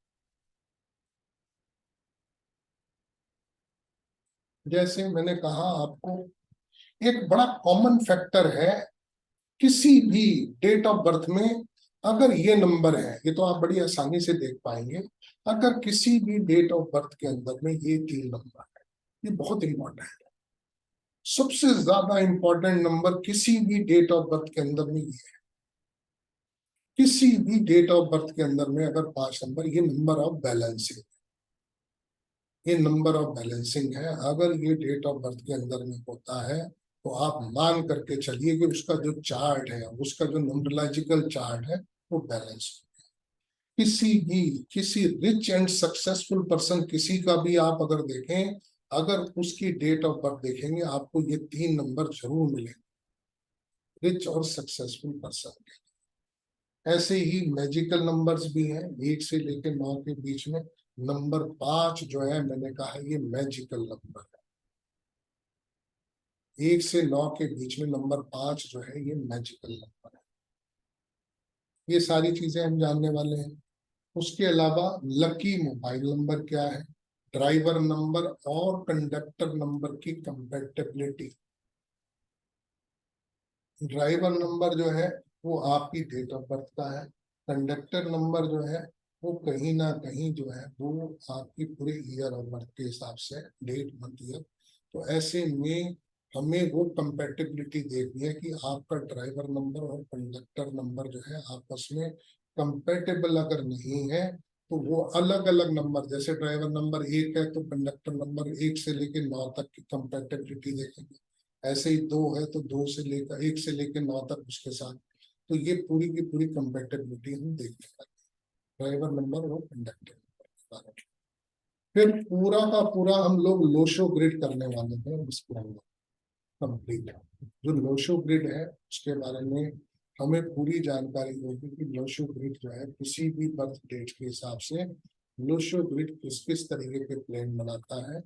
जैसे मैंने कहा आपको, एक बड़ा कॉमन फैक्टर है किसी भी डेट ऑफ बर्थ में, अगर ये नंबर है, ये तो आप बड़ी आसानी से देख पाएंगे, अगर किसी भी डेट ऑफ बर्थ के अंदर में ये 3 नंबर है, ये बहुत इंपॉर्टेंट है। सबसे ज्यादा इंपॉर्टेंट नंबर किसी भी डेट ऑफ बर्थ के अंदर में ये है। किसी भी डेट ऑफ बर्थ के अंदर में अगर 5 नंबर, ये नंबर ऑफ बैलेंसिंग, ये नंबर ऑफ बैलेंसिंग है। अगर ये डेट ऑफ बर्थ के अंदर में होता है तो आप मान करके चलिए कि उसका जो चार्ट है, उसका जो न्यूमरोलॉजिकल चार्ट है, वो बैलेंस हो। किसी रिच एंड सक्सेसफुल पर्सन, किसी का भी आप अगर देखें, अगर उसकी डेट ऑफ बर्थ देखेंगे आपको ये 3 नंबर जरूर मिलेंगे, रिच और सक्सेसफुल पर्सन के। ऐसे ही मैजिकल नंबर्स भी हैं, 1 से लेकर 9 के बीच में। नंबर 5 जो है, मैंने कहा ये मैजिकल नंबर है। 1 से 9 के बीच में नंबर 5 जो है ये मैजिकल नंबर है। ये सारी चीजें हम जानने वाले हैं। उसके अलावा लकी मोबाइल नंबर क्या है, ड्राइवर नंबर और कंडक्टर नंबर की कंपैटिबिलिटी। ड्राइवर नंबर जो है वो आपकी डेट ऑफ बर्थ का है, कंडक्टर नंबर जो है वो कहीं ना कहीं जो है वो आपकी पूरे ईयर ऑफ बर्थ के हिसाब से, डेट मंथ ईयर। तो ऐसे में हमें वो कंपैटिबिलिटी देखनी है कि आपका ड्राइवर नंबर और कंडक्टर नंबर जो है आपस में कंपैटिबल अगर नहीं है तो वो अलग अलग नंबर, जैसे ड्राइवर नंबर 1 है तो कंडक्टर नंबर 1 से लेकर 9 तक की कंपैटिबिलिटी देखेंगे। ऐसे ही 2 है तो 2 से लेकर 1 से लेकर 9 तक उसके साथ। तो ये पूरी की पूरी कंपैटिबिलिटी हम देखते हैं ड्राइवर नंबर और कंडक्टर नंबर के बारे में। फिर पूरा का पूरा हम लोग लोशो ग्रिड करने वाले हैं इस प्लान में कंप्लीट। जो लोशो ग्रिड है उसके बारे में हमें पूरी जानकारी होगी कि लोशो ग्रिड जो है किसी भी बर्थ डेट के हिसाब से लोशो ग्रिड किस किस तरीके के प्लेन बनाता है।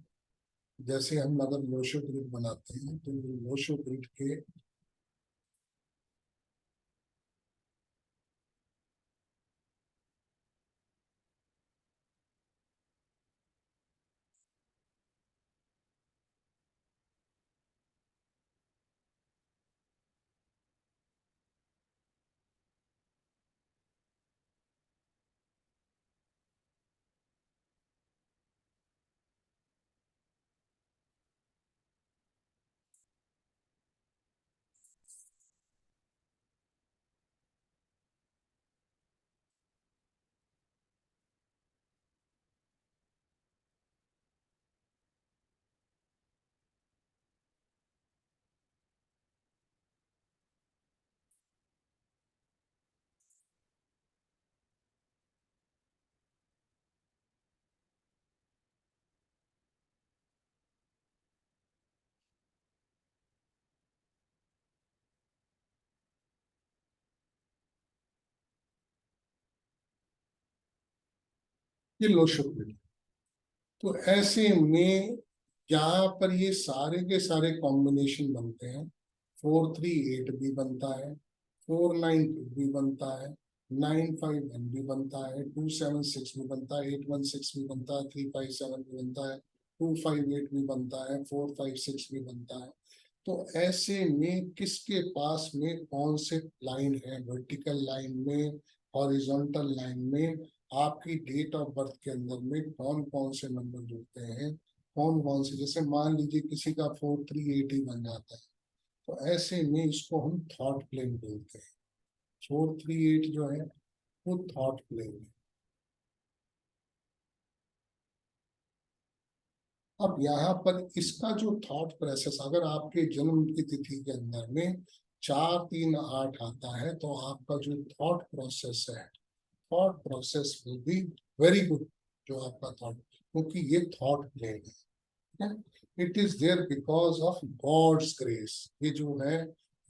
जैसे हम अगर लोशो ग्रिड बनाते हैं तो लोशो ग्रिड के ये लोशो ग्रिड। तो ऐसे में यहाँ पर ये सारे के सारे कॉम्बिनेशन बनते हैं। 438 भी बनता है, 492 भी बनता है, 951 भी बनता है, 276 भी बनता है, 816 भी बनता है, 357 भी बनता है, 258 भी बनता है, 456 भी बनता है। तो ऐसे में किसके पास में कौन से लाइन है, वर्टिकल लाइन में, हॉरिजॉन्टल लाइन में, आपकी डेट ऑफ बर्थ के अंदर में कौन कौन से नंबर जुड़ते हैं, कौन कौन से, जैसे मान लीजिए किसी का 438 ही बन जाता है तो ऐसे में इसको हम थॉट प्लेन बोलते हैं। 438 जो है वो थॉट प्लेन है। अब यहाँ पर इसका जो थॉट प्रोसेस, अगर आपके जन्म की तिथि के अंदर में 438 आता है तो आपका जो थॉट प्रोसेस है, thought process will be very good. जो आपका थॉट, क्योंकि ये थॉट प्लेन है, it is there because of God's grace. ये जो है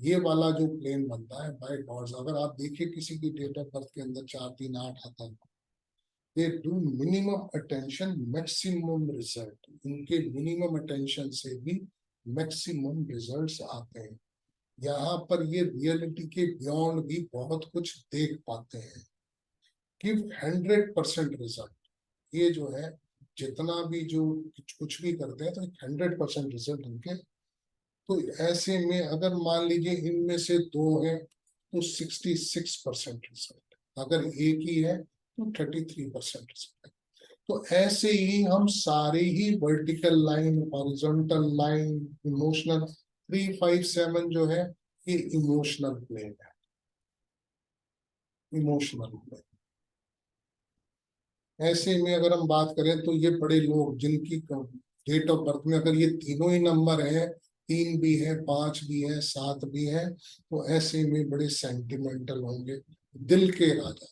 ये वाला जो प्लेन बनता है बाय गॉड्स। अगर आप देखिए किसी की डेट ऑफ बर्थ के अंदर 438 आता है, they do minimum attention, maximum result. इनके मिनिमम अटेंशन से भी मैक्सिमम रिजल्ट्स आते हैं। यहाँ पर ये रियलिटी के बियॉन्ड भी बहुत कुछ देख पाते हैं। गिव 100% रिजल्ट, ये जो है जितना भी जो कुछ भी करते हैं तो 100% रिजल्ट उनके। तो ऐसे में अगर मान लीजिए इनमें से 2 हैं तो 66% रिजल्ट, अगर एक ही है तो 33% रिजल्ट। तो ऐसे ही हम सारे ही vertical line, horizontal line, emotional 357 जो है ये इमोशनल प्लेन है, इमोशनल प्लेन। ऐसे में अगर हम बात करें तो ये बड़े लोग जिनकी डेट ऑफ बर्थ में अगर ये तीनों ही नंबर है, 3 भी है, 5 भी है, 7 भी है, तो ऐसे में बड़े सेंटिमेंटल होंगे, दिल के राजा,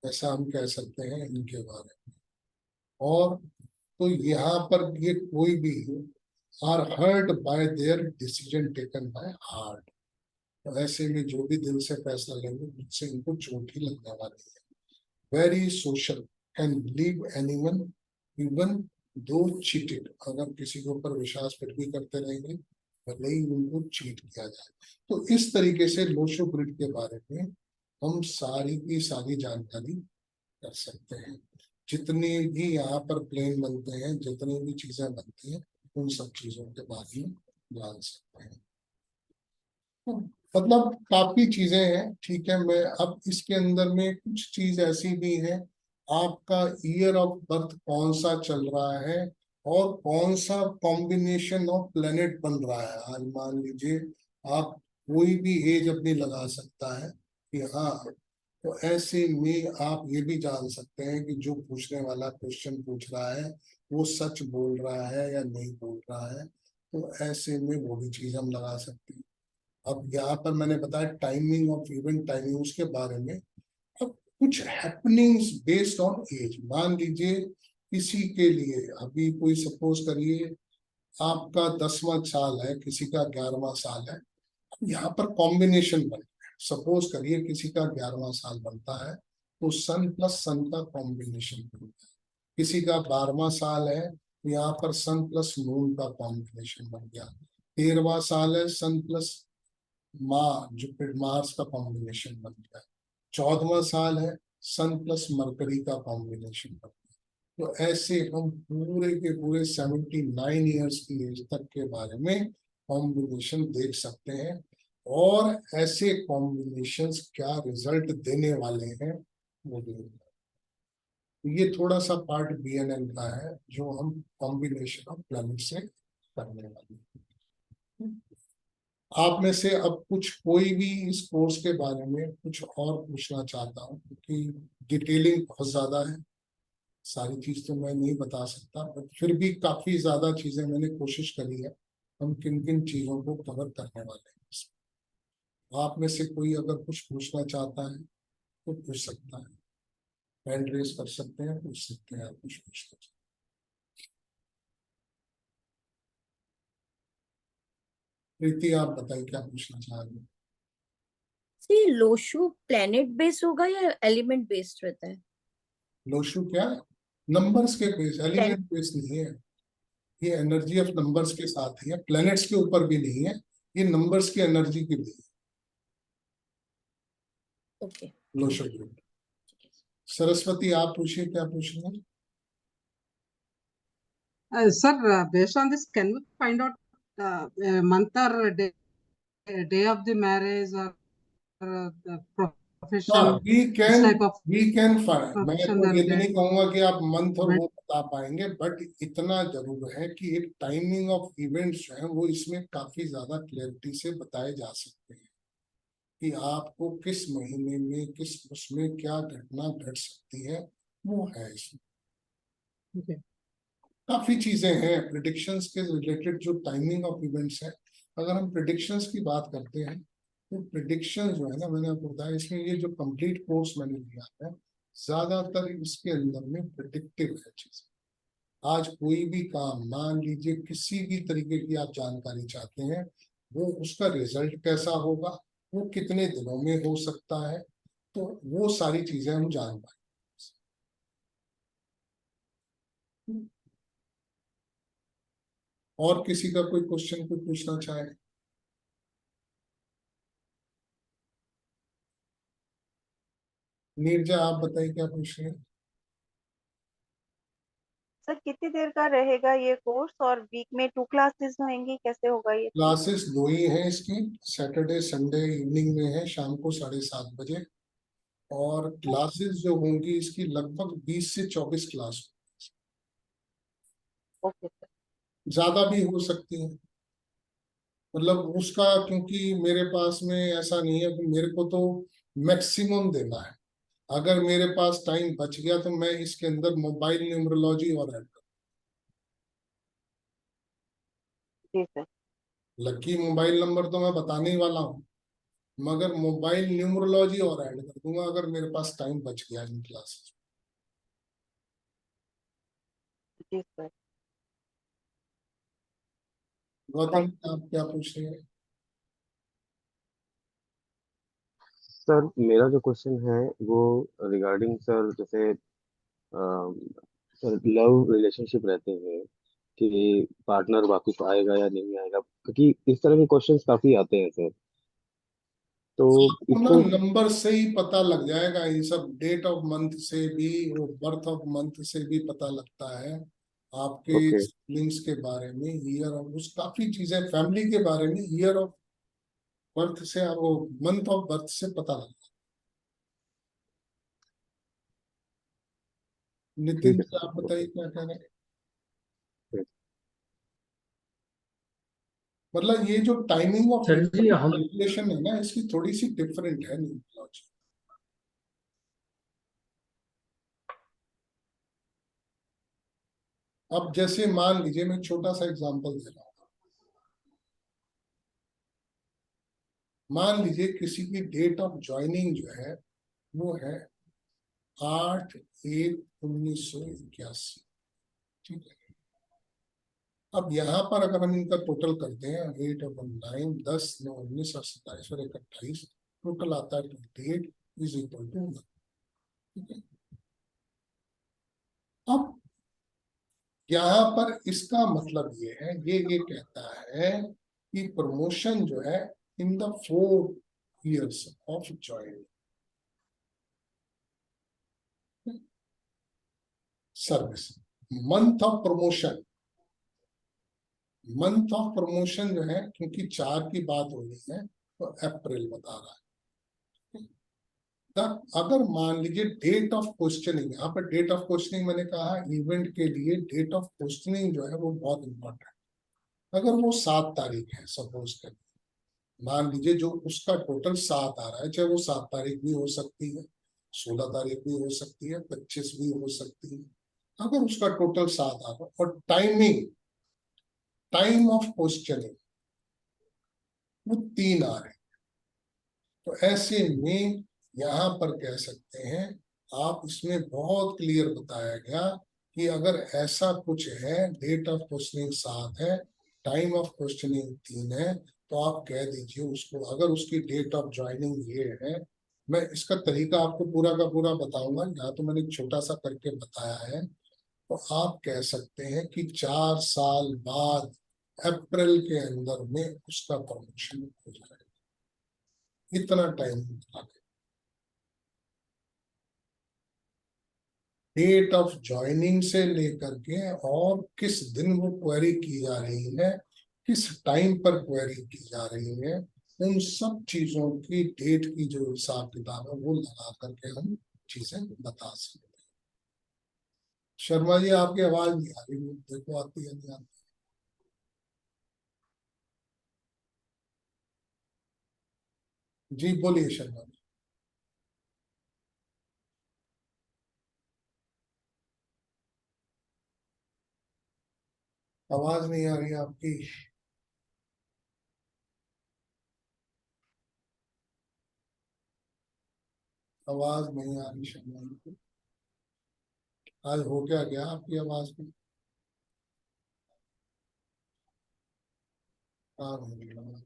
ऐसा हम कह सकते हैं इनके बारे में। और तो यहाँ पर ये कोई भी are hurt by their decision taken by heart, तो ऐसे में जो भी दिल से फैसला लेंगे उससे इनको चोट ही लगने वाली है। Very social, can leave anyone even though cheated, अगर किसी के ऊपर विश्वास फिर भी करते रहेंगे भले ही उनको चीट किया जाए। तो इस तरीके से लोशो ग्रिड के बारे में हम सारी की सारी जानकारी कर सकते हैं। जितने भी यहाँ पर प्लेन बनते हैं, जितनी भी चीजें बनती हैं, उन सब चीजों के बारे में जान सकते हैं। मतलब काफी चीजें हैं, ठीक है। मैं अब इसके अंदर में कुछ चीज ऐसी भी है, आपका ईयर ऑफ बर्थ कौन सा चल रहा है और कौन सा कॉम्बिनेशन ऑफ प्लेनेट बन रहा है। आज मान लीजिए आप कोई भी एज अपनी लगा सकता है कि हाँ, तो ऐसे में आप ये भी जान सकते हैं कि जो पूछने वाला क्वेश्चन पूछ रहा है वो सच बोल रहा है या नहीं बोल रहा है। तो ऐसे में वो भी चीज हम लगा सकते हैं। अब यहाँ पर मैंने बताया टाइमिंग ऑफ इवेंट, टाइमिंग उसके बारे में। अब कुछ हैपनिंग्स बेस्ड ऑन एज, मान लीजिए किसी के लिए अभी कोई सपोज करिए आपका 10वां साल है, किसी का 11वां साल है, यहाँ पर कॉम्बिनेशन बन, सपोज करिए किसी का 11वां साल बनता है तो सन प्लस सन का कॉम्बिनेशन बनता है। किसी का 12वां साल है तो यहाँ पर सन प्लस मून का कॉम्बिनेशन बन गया। 13वां साल है, सन प्लस जुपिटर मार्स का कॉम्बिनेशन बन गया। 14वां साल है, सन प्लस मरकरी का कॉम्बिनेशन बन गया। तो ऐसे हम पूरे के पूरे 79 ईयर्स की एज तक के बारे में कॉम्बिनेशन देख सकते हैं, और ऐसे कॉम्बिनेशंस क्या रिजल्ट देने वाले हैं वो भी। ये थोड़ा सा पार्ट BNN का है जो हम कॉम्बिनेशन ऑफ प्लैनेट से करने वाले हैं। आप में से अब कुछ कोई भी इस कोर्स के बारे में कुछ और पूछना चाहता हूँ, क्योंकि डिटेलिंग बहुत ज्यादा है, सारी चीज तो मैं नहीं बता सकता, बट फिर भी काफी ज्यादा चीजें मैंने कोशिश करी है हम किन किन चीजों को कवर करने वाले हैं। आप में से कोई अगर कुछ पूछना चाहता है तो पूछ सकता है, हैंड रेज कर सकते हैं, पूछ सकते हैं आप कुछ पूछना चाहते हैं। प्रीति आप बताइए क्या पूछना चाह रहे हैं। ये लोशो प्लेनेट बेस्ड होगा या एलिमेंट बेस्ड रहता है? लोशु क्या नंबर्स के बेस, एलिमेंट बेस नहीं है। ये एनर्जी ऑफ नंबर्स के साथ ही है, प्लैनेट्स के ऊपर भी नहीं है, ये नंबर्स की एनर्जी की भी है। Okay, Lo Shu group. सरस्वती आप पूछिए क्या पूछ रहे हैं। Sir, based on this, can we find out month or day of the marriage or the profession? We This type of can find. मैं profession तो they're ये तो नहीं getting. कहूंगा कि आप मंथ और But वो बता पाएंगे, बट इतना जरूर है कि एक टाइमिंग ऑफ इवेंट्स जो है वो इसमें काफी ज्यादा क्लैरिटी से बताए जा सकते हैं कि आपको किस महीने में किस उसमें क्या घटना घट सकती है, वो है इसमें। okay. काफी चीजें हैं प्रिडिक्शंस के रिलेटेड, जो टाइमिंग ऑफ इवेंट्स है। अगर हम प्रिडिक्शंस की बात करते हैं तो प्रिडिक्शन जो है ना, मैंने आपको बताया इसमें ये जो कंप्लीट कोर्स मैंने लिया है ज्यादातर इसके अंदर में प्रिडिक्टिव है चीज। आज कोई भी काम, मान लीजिए किसी भी तरीके की आप जानकारी चाहते हैं, वो उसका रिजल्ट कैसा होगा, वो कितने दिनों में हो सकता है, तो वो सारी चीजें हम जान पाए। और किसी का कोई क्वेश्चन कोई पूछना चाहे? नीरजा आप बताइए क्या पूछ रहे हैं? सर कितनी देर का रहेगा ये कोर्स और वीक में 2 क्लासेस होंगी, कैसे होगा ये? क्लासेस 2 ही हैं इसकी, सैटरडे संडे इवनिंग में है, शाम को 7:30 बजे। और क्लासेस जो होंगी इसकी लगभग 20 से 24 क्लास, ओके सर। ज्यादा भी हो सकती है। मतलब उसका, क्योंकि मेरे पास में ऐसा नहीं है कि मेरे को तो मैक्सिमम देना है। अगर मेरे पास टाइम बच गया तो मैं इसके अंदर मोबाइल न्यूमरोलॉजी और ऐड जी सर। लकी मोबाइल नंबर तो मैं बताने ही वाला हूँ, मगर मोबाइल न्यूमरोलॉजी और ऐड कर दूंगा अगर मेरे पास टाइम बच गया इन क्लासेस। जी सर। गौतम आप क्या पूछ रहे हैं? सर मेरा जो क्वेश्चन है वो रिगार्डिंग सर, जैसे सर लव रिलेशनशिप रहते हैं कि पार्टनर वापस आएगा या नहीं आएगा, क्योंकि इस तरह के क्वेश्चंस काफी आते हैं सर। तो आपको ना इसको नंबर से ही पता लग जाएगा, ये सब डेट ऑफ मंथ से भी और बर्थ ऑफ मंथ से भी पता लगता है आपके ओके सिबलिंग्स के बारे में, ईयर ऑफ उस काफी चीजें, फैमिली के बारे में ईयर ऑफ बर्थ से, वो मंथ ऑफ बर्थ से पता लगता है। ठीक नितिन है जी सर। आप ओके। बताइए क्या कह रहे हैं? मतलब ये जो टाइमिंग ऑफ सर जी हम कैलकुलेशन है ना, इसकी थोड़ी सी डिफरेंट है न्यूमरोलॉजी। अब जैसे मान लीजिए, मैं छोटा सा एग्जांपल दे रहा हूँ। मान लीजिए किसी की डेट ऑफ ज्वाइनिंग जो है वो है 8/1/1981, ठीक है। अब यहाँ पर अगर हम इनका टोटल करते हैं, 8/9, 10, 9, 19 और 27 और 28, टोटल आता है 28 इज इक्वल टू 1, ठीक है। अब यहाँ पर इसका मतलब ये है, ये कहता है कि प्रमोशन जो है in the 4 years of joining service, month of promotion, month of promotion जो है, क्योंकि 4 की बात हो रही है तो अप्रैल बता रहा है। अगर मान लीजिए डेट ऑफ क्वेश्चनिंग, यहाँ पर डेट ऑफ क्वेश्चनिंग मैंने कहा इवेंट के लिए डेट ऑफ क्वेश्चनिंग जो है वो बहुत इंपॉर्टेंट है। अगर वो 7 तारीख है सपोज कर, मान लीजिए जो उसका टोटल 7 आ रहा है, चाहे वो 7 तारीख भी हो सकती है, 16 तारीख भी हो सकती है, 25 भी हो सकती है। अगर उसका टोटल 7 आ रहा है और टाइमिंग, टाइम ऑफ क्वेश्चनिंग वो 3 आ रहे हैं, तो ऐसे में यहाँ पर कह सकते हैं, आप इसमें बहुत क्लियर बताया गया कि अगर ऐसा कुछ है, डेट ऑफ क्वेश्चनिंग 7 है, टाइम ऑफ क्वेश्चनिंग 3 है, तो आप कह दीजिए उसको, अगर उसकी डेट ऑफ ज्वाइनिंग ये है, मैं इसका तरीका आपको पूरा का पूरा बताऊंगा, यहाँ तो मैंने छोटा सा करके बताया है। तो आप कह सकते हैं कि 4 साल बाद अप्रैल के अंदर में उसका प्रमोशन हो जाएगा, इतना टाइम लगा। डेट ऑफ ज्वाइनिंग से लेकर के और किस दिन वो क्वेरी की जा रही है, किस टाइम पर क्वेरी की जा रही है, उन सब चीजों की डेट की जो हिसाब किताब है वो लगा करके हम चीजें बता सकते हैं। शर्मा जी आपकी आवाज नहीं आ रही, देखो आती है नहीं आती? जी बोलिए शर्मा जी। आवाज नहीं आ रही आपकी। आवाज नहीं आ रही शर्मा जी की। आज हो क्या गया आपकी आवाज में? हाँ हो गया।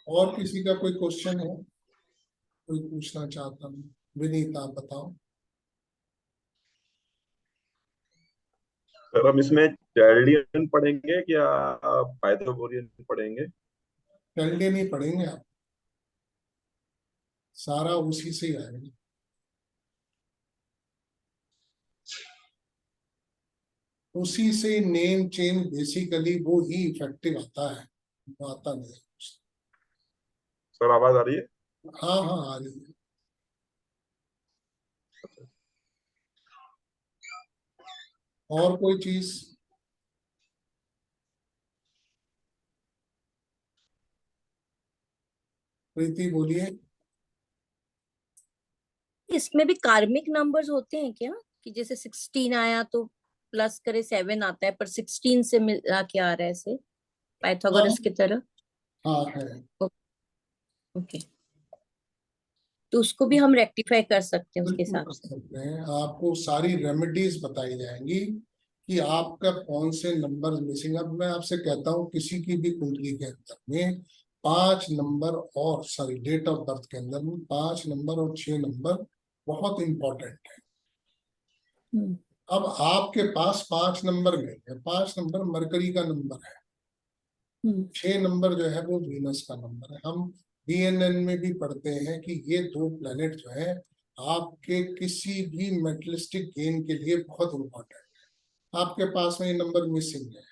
और किसी का कोई क्वेश्चन है, कोई पूछना चाहता हूँ? विनीत आप बताओ। सर हम इसमें चाइल्डियन पढ़ेंगे क्या पाइथागोरियन पढ़ेंगे? चलिए नहीं पढ़ेंगे आप, सारा उसी से ही आएगा। उसी से नेम चेंज बेसिकली वो ही इफेक्टिव आता है, वो आता नहीं है। सर आवाज आ रही है? हाँ हाँ आ रही है। और कोई चीज? प्रीति बोलिए। इसमें भी कार्मिक नंबर्स होते हैं क्या, कि जैसे 16 आया तो प्लस करे 7 आता है, पर 16 से मिला के आ रहा है, ऐसे पाइथागोरस की तरह? हाँ है। ओके, तो उसको भी हम रेक्टिफाई कर सकते हैं उसके बिल्कुल हिसाब कर से? सकते हैं, आपको सारी रेमेडीज बताई जाएंगी कि आपका कौन से नंबर मिसिंग। अब मैं आपसे कहता हूँ किसी की भी कुंडली के अंदर में 5 नंबर और सॉरी डेट ऑफ बर्थ के अंदर में 5 नंबर और 6 नंबर बहुत इंपॉर्टेंट है। अब आपके पास 5 नंबर नहीं है, 5 नंबर मरकरी का नंबर है, 6 नंबर जो है वो वीनस का नंबर है। हम बीएनएन में भी पढ़ते हैं कि ये 2 प्लेनेट जो है आपके किसी भी मेटलिस्टिक गेन के लिए बहुत इंपॉर्टेंट है। आपके पास में ये नंबर मिसिंग है,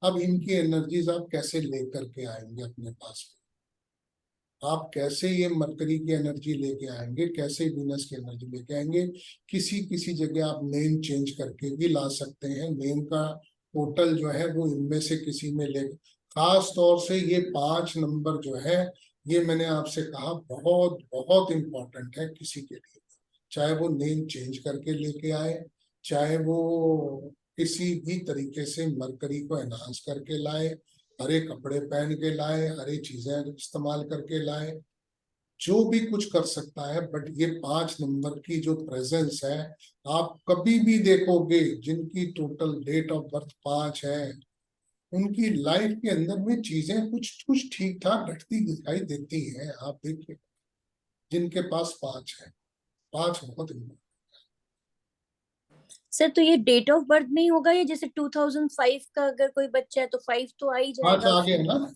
अब इनकी एनर्जीज आप कैसे लेकर के आएंगे अपने पास में? आप कैसे ये मरकरी की एनर्जी लेके आएंगे, कैसे वीनस की एनर्जी लेके आएंगे? किसी किसी जगह आप नेम चेंज करके भी ला सकते हैं, नेम का टोटल जो है वो इनमें से किसी में ले। खास तौर से ये 5 नंबर जो है ये मैंने आपसे कहा बहुत बहुत इंपॉर्टेंट है किसी के लिए, चाहे वो नेम चेंज करके लेके आए, चाहे वो किसी भी तरीके से मरकरी को एनहांस करके लाए, हरे कपड़े पहन के लाए, हरे चीजें इस्तेमाल करके लाए, जो भी कुछ कर सकता है। बट ये 5 नंबर की जो प्रेजेंस है, आप कभी भी देखोगे जिनकी टोटल डेट ऑफ बर्थ 5 है उनकी लाइफ के अंदर में चीजें कुछ कुछ ठीक ठाक घटती दिखाई देती हैं। आप देखिए जिनके पास 5 है, 5 बहुत इंपॉर्टेंट। सर तो ये डेट ऑफ बर्थ में ही होगा, या जैसे 2005 का अगर कोई बच्चा है तो 5 तो आ ही 5 जाएगा आ गया उसमें? ना?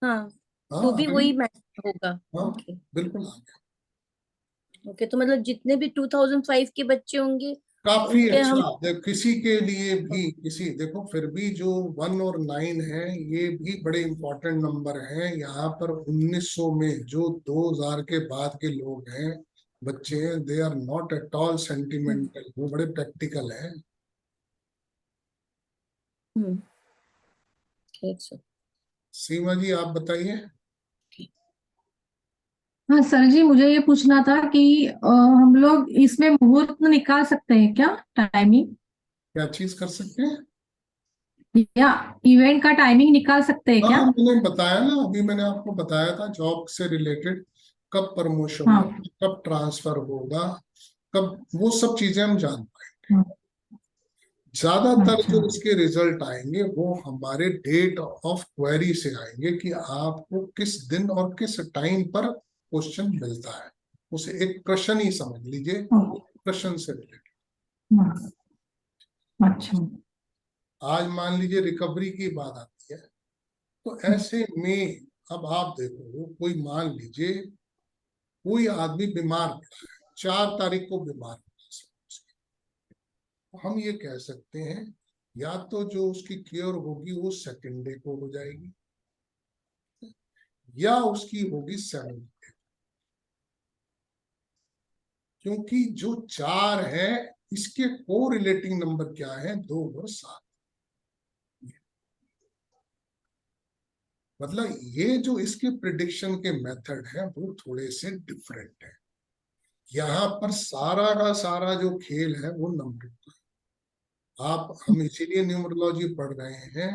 हाँ, हाँ तो आ भी गया। वही मैच होगा? हाँ ओके बिल्कुल आ गया। ओके, तो मतलब जितने भी 2005 के बच्चे होंगे काफी उनके हम। अच्छा। किसी के लिए भी किसी देखो फिर भी जो 1 और 9 है ये भी बड़े इंपॉर्टेंट नंबर हैं। यहाँ पर 1900 में जो 2000 के बाद के लोग हैं बच्चे, they are not at all sentimental, वो बड़े प्रैक्टिकल हैं। ठीक सर। सीमा जी आप बताइए। हाँ सर जी, मुझे ये पूछना था कि हम लोग इसमें मुहूर्त निकाल सकते हैं क्या, टाइमिंग, क्या चीज कर सकते हैं? या इवेंट का टाइमिंग निकाल सकते हैं क्या? हाँ मैंने बताया ना, अभी मैंने आपको बताया था जॉब से रिलेटेड, कब प्रमोशन हाँ होगा, कब ट्रांसफर होगा, कब, वो सब चीजें हम जान पाएंगे। हाँ, ज्यादातर अच्छा जो इसके रिजल्ट आएंगे वो हमारे डेट ऑफ क्वेरी से आएंगे कि आपको किस दिन और किस टाइम पर क्वेश्चन मिलता है। उसे एक प्रश्न ही समझ लीजिए, हाँ, प्रश्न से रिलेटेड। हाँ, अच्छा आज मान लीजिए रिकवरी की बात आती है, तो ऐसे में अब आप देखो, कोई मान लीजिए कोई आदमी बीमार पड़ा है, 4 तारीख को बीमार पड़ा, हम ये कह सकते हैं या तो जो उसकी क्योर होगी वो 2nd डे को हो जाएगी या उसकी होगी 7th डे, क्योंकि जो 4 है इसके को रिलेटिंग नंबर क्या है, 2 और 7। मतलब ये जो इसके प्रिडिक्शन के मेथड है वो थोड़े से डिफरेंट है। यहाँ पर सारा का सारा जो खेल है वो नंबर का। हम इसीलिए न्यूमरोलॉजी पढ़ रहे हैं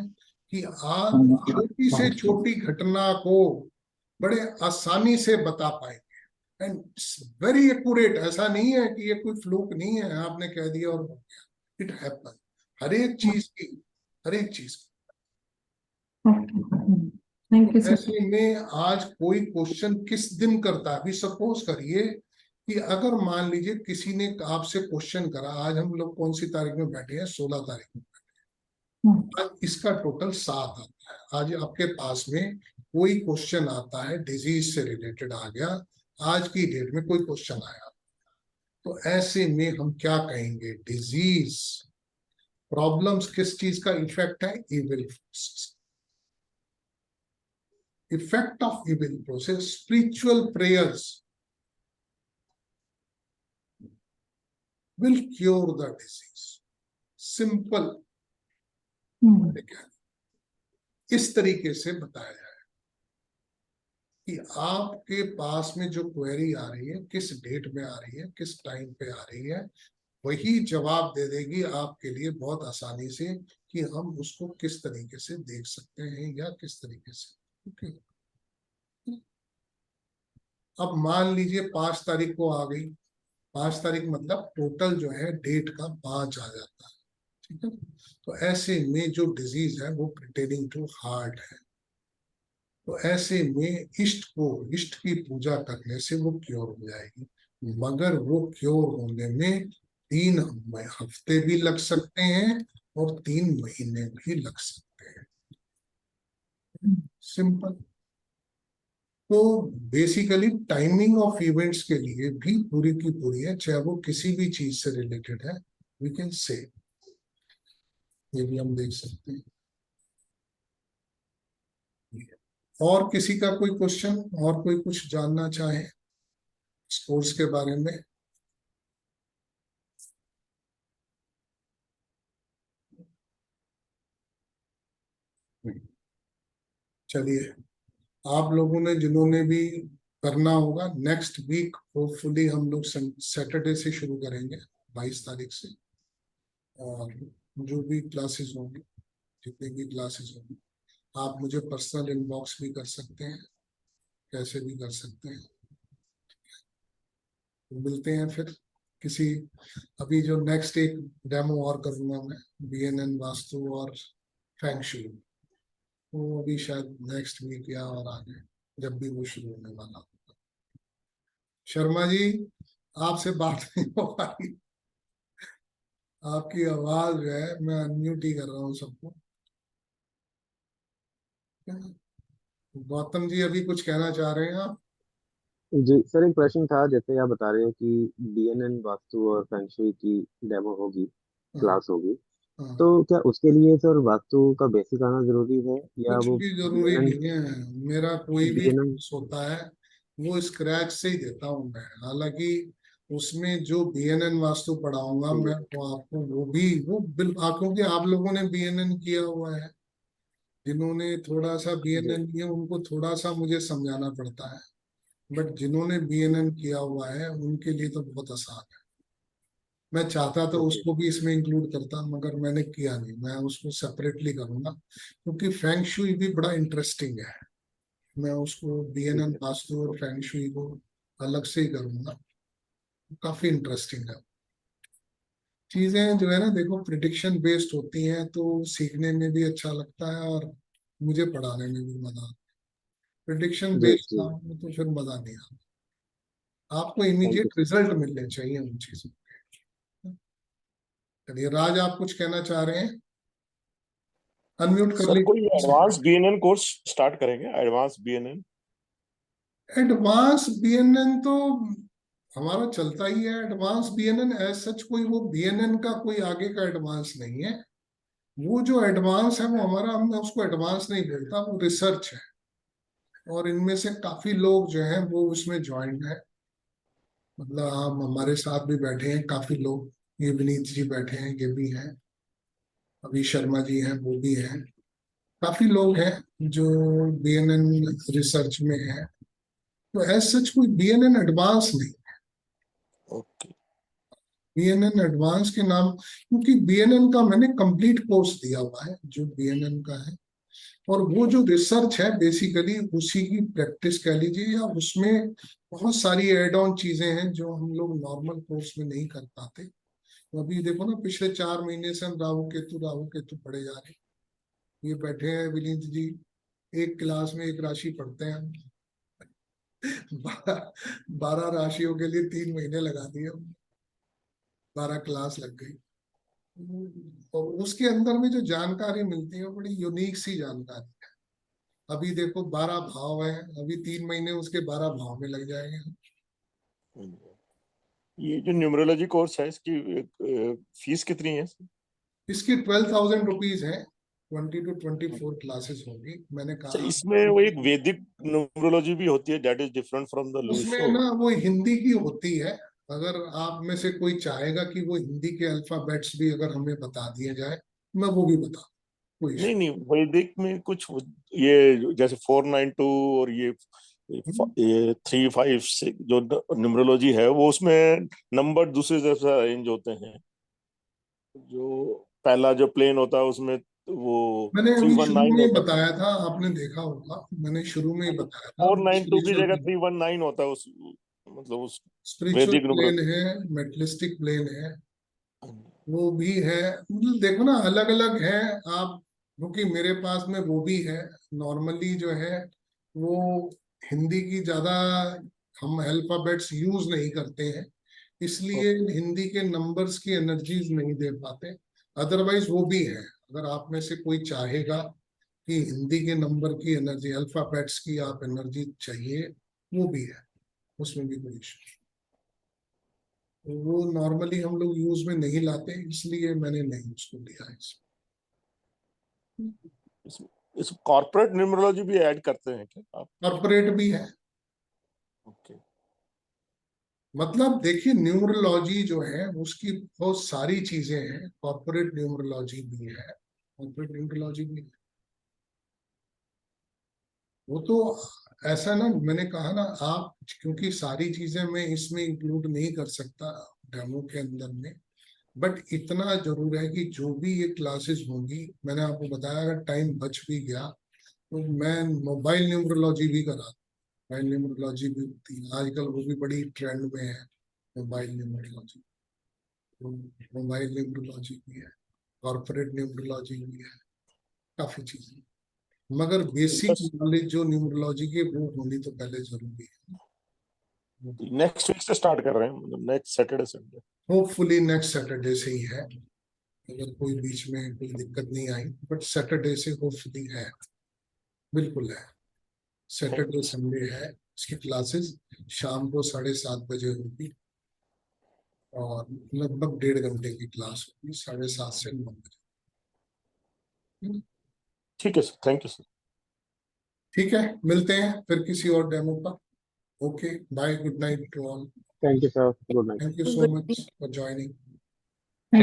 कि आप छोटी से छोटी घटना को बड़े आसानी से बता पाएंगे एंड वेरी एक्यूरेट। ऐसा नहीं है कि ये कोई फ्लूक नहीं है, आपने कह दिया और हो गया, इट हैपन। हर एक चीज की, हर एक चीज की। Thank you sir. ऐसे में आज कोई क्वेश्चन किस दिन करता है, अभी सपोज करिए कि अगर मान लीजिए किसी ने आपसे क्वेश्चन करा, आज हम लोग कौन सी तारीख में बैठे हैं, 16 तारीख में बैठे हैं, आज इसका टोटल 7 आता है। आज आपके पास में कोई क्वेश्चन आता है डिजीज से रिलेटेड आ गया, आज की डेट में कोई क्वेश्चन आया, तो ऐसे में हम क्या कहेंगे? डिजीज, प्रॉब्लम्स किस चीज का इफेक्ट है? Evil forces. Effect of evil process, spiritual prayers will cure the disease. Simple इस तरीके से बताया जाए कि आपके पास में जो क्वेरी आ रही है, किस डेट में आ रही है, किस टाइम पे आ रही है, वही जवाब दे देगी आपके लिए बहुत आसानी से कि हम उसको किस तरीके से देख सकते हैं या किस तरीके से। ओके, अब मान लीजिए 5 तारीख को आ गई, 5 तारीख मतलब टोटल जो है डेट का 5 आ जाता है, ठीक है। तो ऐसे में जो डिजीज है वो पर्टेनिंग टू हार्ट है, तो ऐसे में इष्ट की पूजा करने से वो क्योर हो जाएगी, मगर वो क्योर होने में 3 हफ्ते भी लग सकते हैं और 3 महीने भी लग सकते हैं। सिंपल। तो बेसिकली टाइमिंग ऑफ इवेंट्स के लिए भी पूरी की पूरी है, चाहे वो किसी भी चीज से रिलेटेड है, वी कैन से, ये भी हम देख सकते हैं। और किसी का कोई क्वेश्चन, और कोई कुछ जानना चाहे इस कोर्स के बारे में? चलिए, आप लोगों ने जिन्होंने भी करना होगा, नेक्स्ट वीक होपफुली हम लोग सैटरडे से शुरू करेंगे 22 तारीख से, और जो भी क्लासेस होंगी, जितनी भी क्लासेस होंगी, आप मुझे पर्सनल इनबॉक्स भी कर सकते हैं, कैसे भी कर सकते हैं। मिलते हैं फिर किसी, अभी जो नेक्स्ट एक डेमो और करूंगा मैं, BNN वास्तु और फेंग शुई, वो अभी शायद नेक्स्ट वीक या और आगे जब भी वो शुरू होने वाला होगा। शर्मा जी, आपसे बात नहीं हो पाई, आपकी आवाज जो है, मैं अनम्यूट ही कर रहा हूँ सबको। गौतम जी, अभी कुछ कहना चाह रहे हैं आप? जी सर, एक प्रश्न था, जैसे आप बता रहे हो कि BNN वास्तु और फेंग शुई की डेमो होगी, क्लास होगी, हाँ, तो क्या उसके लिए सर वास्तु का बेसिक आना जरूरी है, या कुछ वो भी जरूरी BNN नहीं है। मेरा कोई भी BNN कोर्स होता है वो स्क्रैच से ही देता हूँ मैं, हालांकि उसमें जो BNN वास्तु पढ़ाऊंगा मैं, तो आपको वो भी वो क्योंकि आप लोगों ने BNN किया हुआ है, जिन्होंने थोड़ा सा BNN किया उनको थोड़ा सा मुझे समझाना पड़ता है, बट जिन्होंने BNN किया हुआ है उनके लिए तो बहुत आसान है। मैं चाहता तो उसको भी इसमें इंक्लूड करता, मगर मैंने किया नहीं, मैं उसको सेपरेटली करूंगा, क्योंकि फेंग शुई भी बड़ा इंटरेस्टिंग है। मैं उसको BNN वास्तु और फेंग शुई को अलग से ही करूंगा, काफी इंटरेस्टिंग है। चीजें जो है ना, देखो, प्रिडिक्शन बेस्ड होती हैं, तो सीखने में भी अच्छा लगता है और मुझे पढ़ाने में भी मजा आता है। प्रिडिक्शन जी बेस्ड जी, ना हो तो फिर मजा नहीं आता, आपको thank you immediate sir. Result मिलने चाहिए उन चीजों के। चलिए, राज, आप कुछ कहना चाह रहे हैं? अनम्यूट कर सर कोई लीजिए। एडवांस BNN कोर्स स्टार्ट करेंगे, एडवांस BNN? एडवांस BNN तो हमारा चलता ही है। एडवांस BNN एज सच कोई वो BNN का कोई आगे का एडवांस नहीं है। वो जो एडवांस है वो हमारा, हम उसको एडवांस नहीं बोलता, वो रिसर्च है, और इनमें से काफी लोग जो हैं वो उसमें ज्वाइन है। मतलब हम, हमारे साथ भी बैठे हैं काफी लोग, ये विनीत जी बैठे हैं, ये भी हैं, अभी शर्मा जी हैं, वो भी हैं, काफी लोग हैं जो BNN रिसर्च में है। तो एज सच कोई BNN एडवांस नहीं। ओके। BNN एडवांस के नाम, क्योंकि BNN का मैंने कंप्लीट कोर्स दिया हुआ है जो BNN का है, और वो जो रिसर्च है बेसिकली उसी की प्रैक्टिस कह लीजिए, या उसमें बहुत सारी एड ऑन चीजें हैं जो हम लोग नॉर्मल कोर्स में नहीं कर पाते। तो अभी देखो ना, पिछले 4 महीने से हम राहु केतु पढ़े जा रहे हैं। ये बैठे हैं विनीत जी, एक क्लास में एक राशि पढ़ते हैं हम। 12 राशियों के लिए 3 महीने लगा दिए, 12 क्लास लग गई। और उसके अंदर में जो जानकारी मिलती है वो बड़ी यूनिक सी जानकारी है। अभी देखो 12 भाव है, अभी 3 महीने उसके 12 भाव में लग जाएंगे। ये जो न्यूमरोलॉजी कोर्स है इसकी फीस कितनी है? इसकी 12,000 रुपीज है। 20 to 24 क्लासेस होगी। मैंने अच्छा, कहा इसमें वो एक वैदिक न्यूमरोलॉजी भी होती है, that is different from the loose उसमें शो। ना वो हिंदी की होती है। अगर आप में से कोई चाहेगा कि वो हिंदी के अल्फाबेट्स भी अगर हमें बता दिए जाए, मैं वो भी बता, कोई नहीं इशू नहीं, वैदिक में कुछ ये जैसे 492 और ये 356 जो न्यूमरोलॉजी है वो उसमें नंबर दूसरी तरफ से अरेंज होते हैं। जो पहला जो प्लेन होता है उसमें वो मैंने अभी शुरू 319 में ही होता है। बताया था, आपने देखा होगा, मैंने शुरू में ही बताया था। 492 की जगह स्पिरिचुअल 319 होता है उस, मतलब उस स्पिरिचुअल वैदिक प्लेन न्यूमरोलॉजी। है, मेटलिस्टिक प्लेन है, वो भी है। मतलब देखो ना, अलग अलग है। आप, क्योंकि मेरे पास में वो भी है। नॉर्मली जो है वो हिंदी की ज्यादा हम अल्फाबेट्स यूज नहीं करते हैं, इसलिए हिंदी के नंबर्स की एनर्जीज नहीं दे पाते। अदरवाइज वो भी है। अगर आप में से कोई चाहेगा कि हिंदी के नंबर की एनर्जी, अल्फाबेट्स की आप एनर्जी चाहिए, वो भी है, उसमें भी कोई इशू नहीं। वो नॉर्मली हम लोग यूज में नहीं लाते, इसलिए मैंने नहीं उसको लिया है इसमें। इस कॉर्पोरेट न्यूमरोलॉजी भी ऐड करते हैं क्या आप? कॉर्पोरेट भी है। ओके। मतलब देखिए, न्यूमरोलॉजी जो है उसकी बहुत सारी चीजें हैं। कॉर्पोरेट न्यूमरोलॉजी भी है, कॉर्पोरेट न्यूमरोलॉजी भी है। वो तो ऐसा ना, मैंने कहा ना, आप, क्योंकि सारी चीजें मैं इसमें इंक्लूड नहीं कर सकता डेमो के अंदर में, बट इतना जरूर है कि जो भी ये क्लासेस होंगी, मैंने आपको बताया, अगर टाइम बच भी गया तो मैं मोबाइल न्यूमरोलॉजी भी करा, मोबाइल न्यूमरोलॉजी भी होती है आजकल, वो भी बड़ी ट्रेंड में है। मोबाइल न्यूमरोलॉजी, मोबाइल न्यूमरोलॉजी भी है, कॉर्पोरेट न्यूमरोलॉजी भी है, काफी चीजें। मगर बेसिक बस नॉलेज जो न्यूमरोलॉजी की, वो होनी तो पहले जरूरी है। नेक्स्ट वीक से स्टार्ट कर रहे हैं, मतलब next Saturday Sunday. Hopefully next Saturday से ही है, अगर कोई बीच में कोई दिक्कत नहीं आई, बट सैटरडे से होपफुली है, बिल्कुल है। सैटरडे संडे है इसकी क्लासेस। शाम को 7:30 बजे होगी और लगभग 1.5 घंटे की क्लास होगी, 7:30 से 9 बजे। ठीक है सर, थैंक यू सर। ठीक है, मिलते हैं फिर किसी और डेमो पर। Okay, bye, good night to all. Thank you sir, good night. Thank you so much for joining.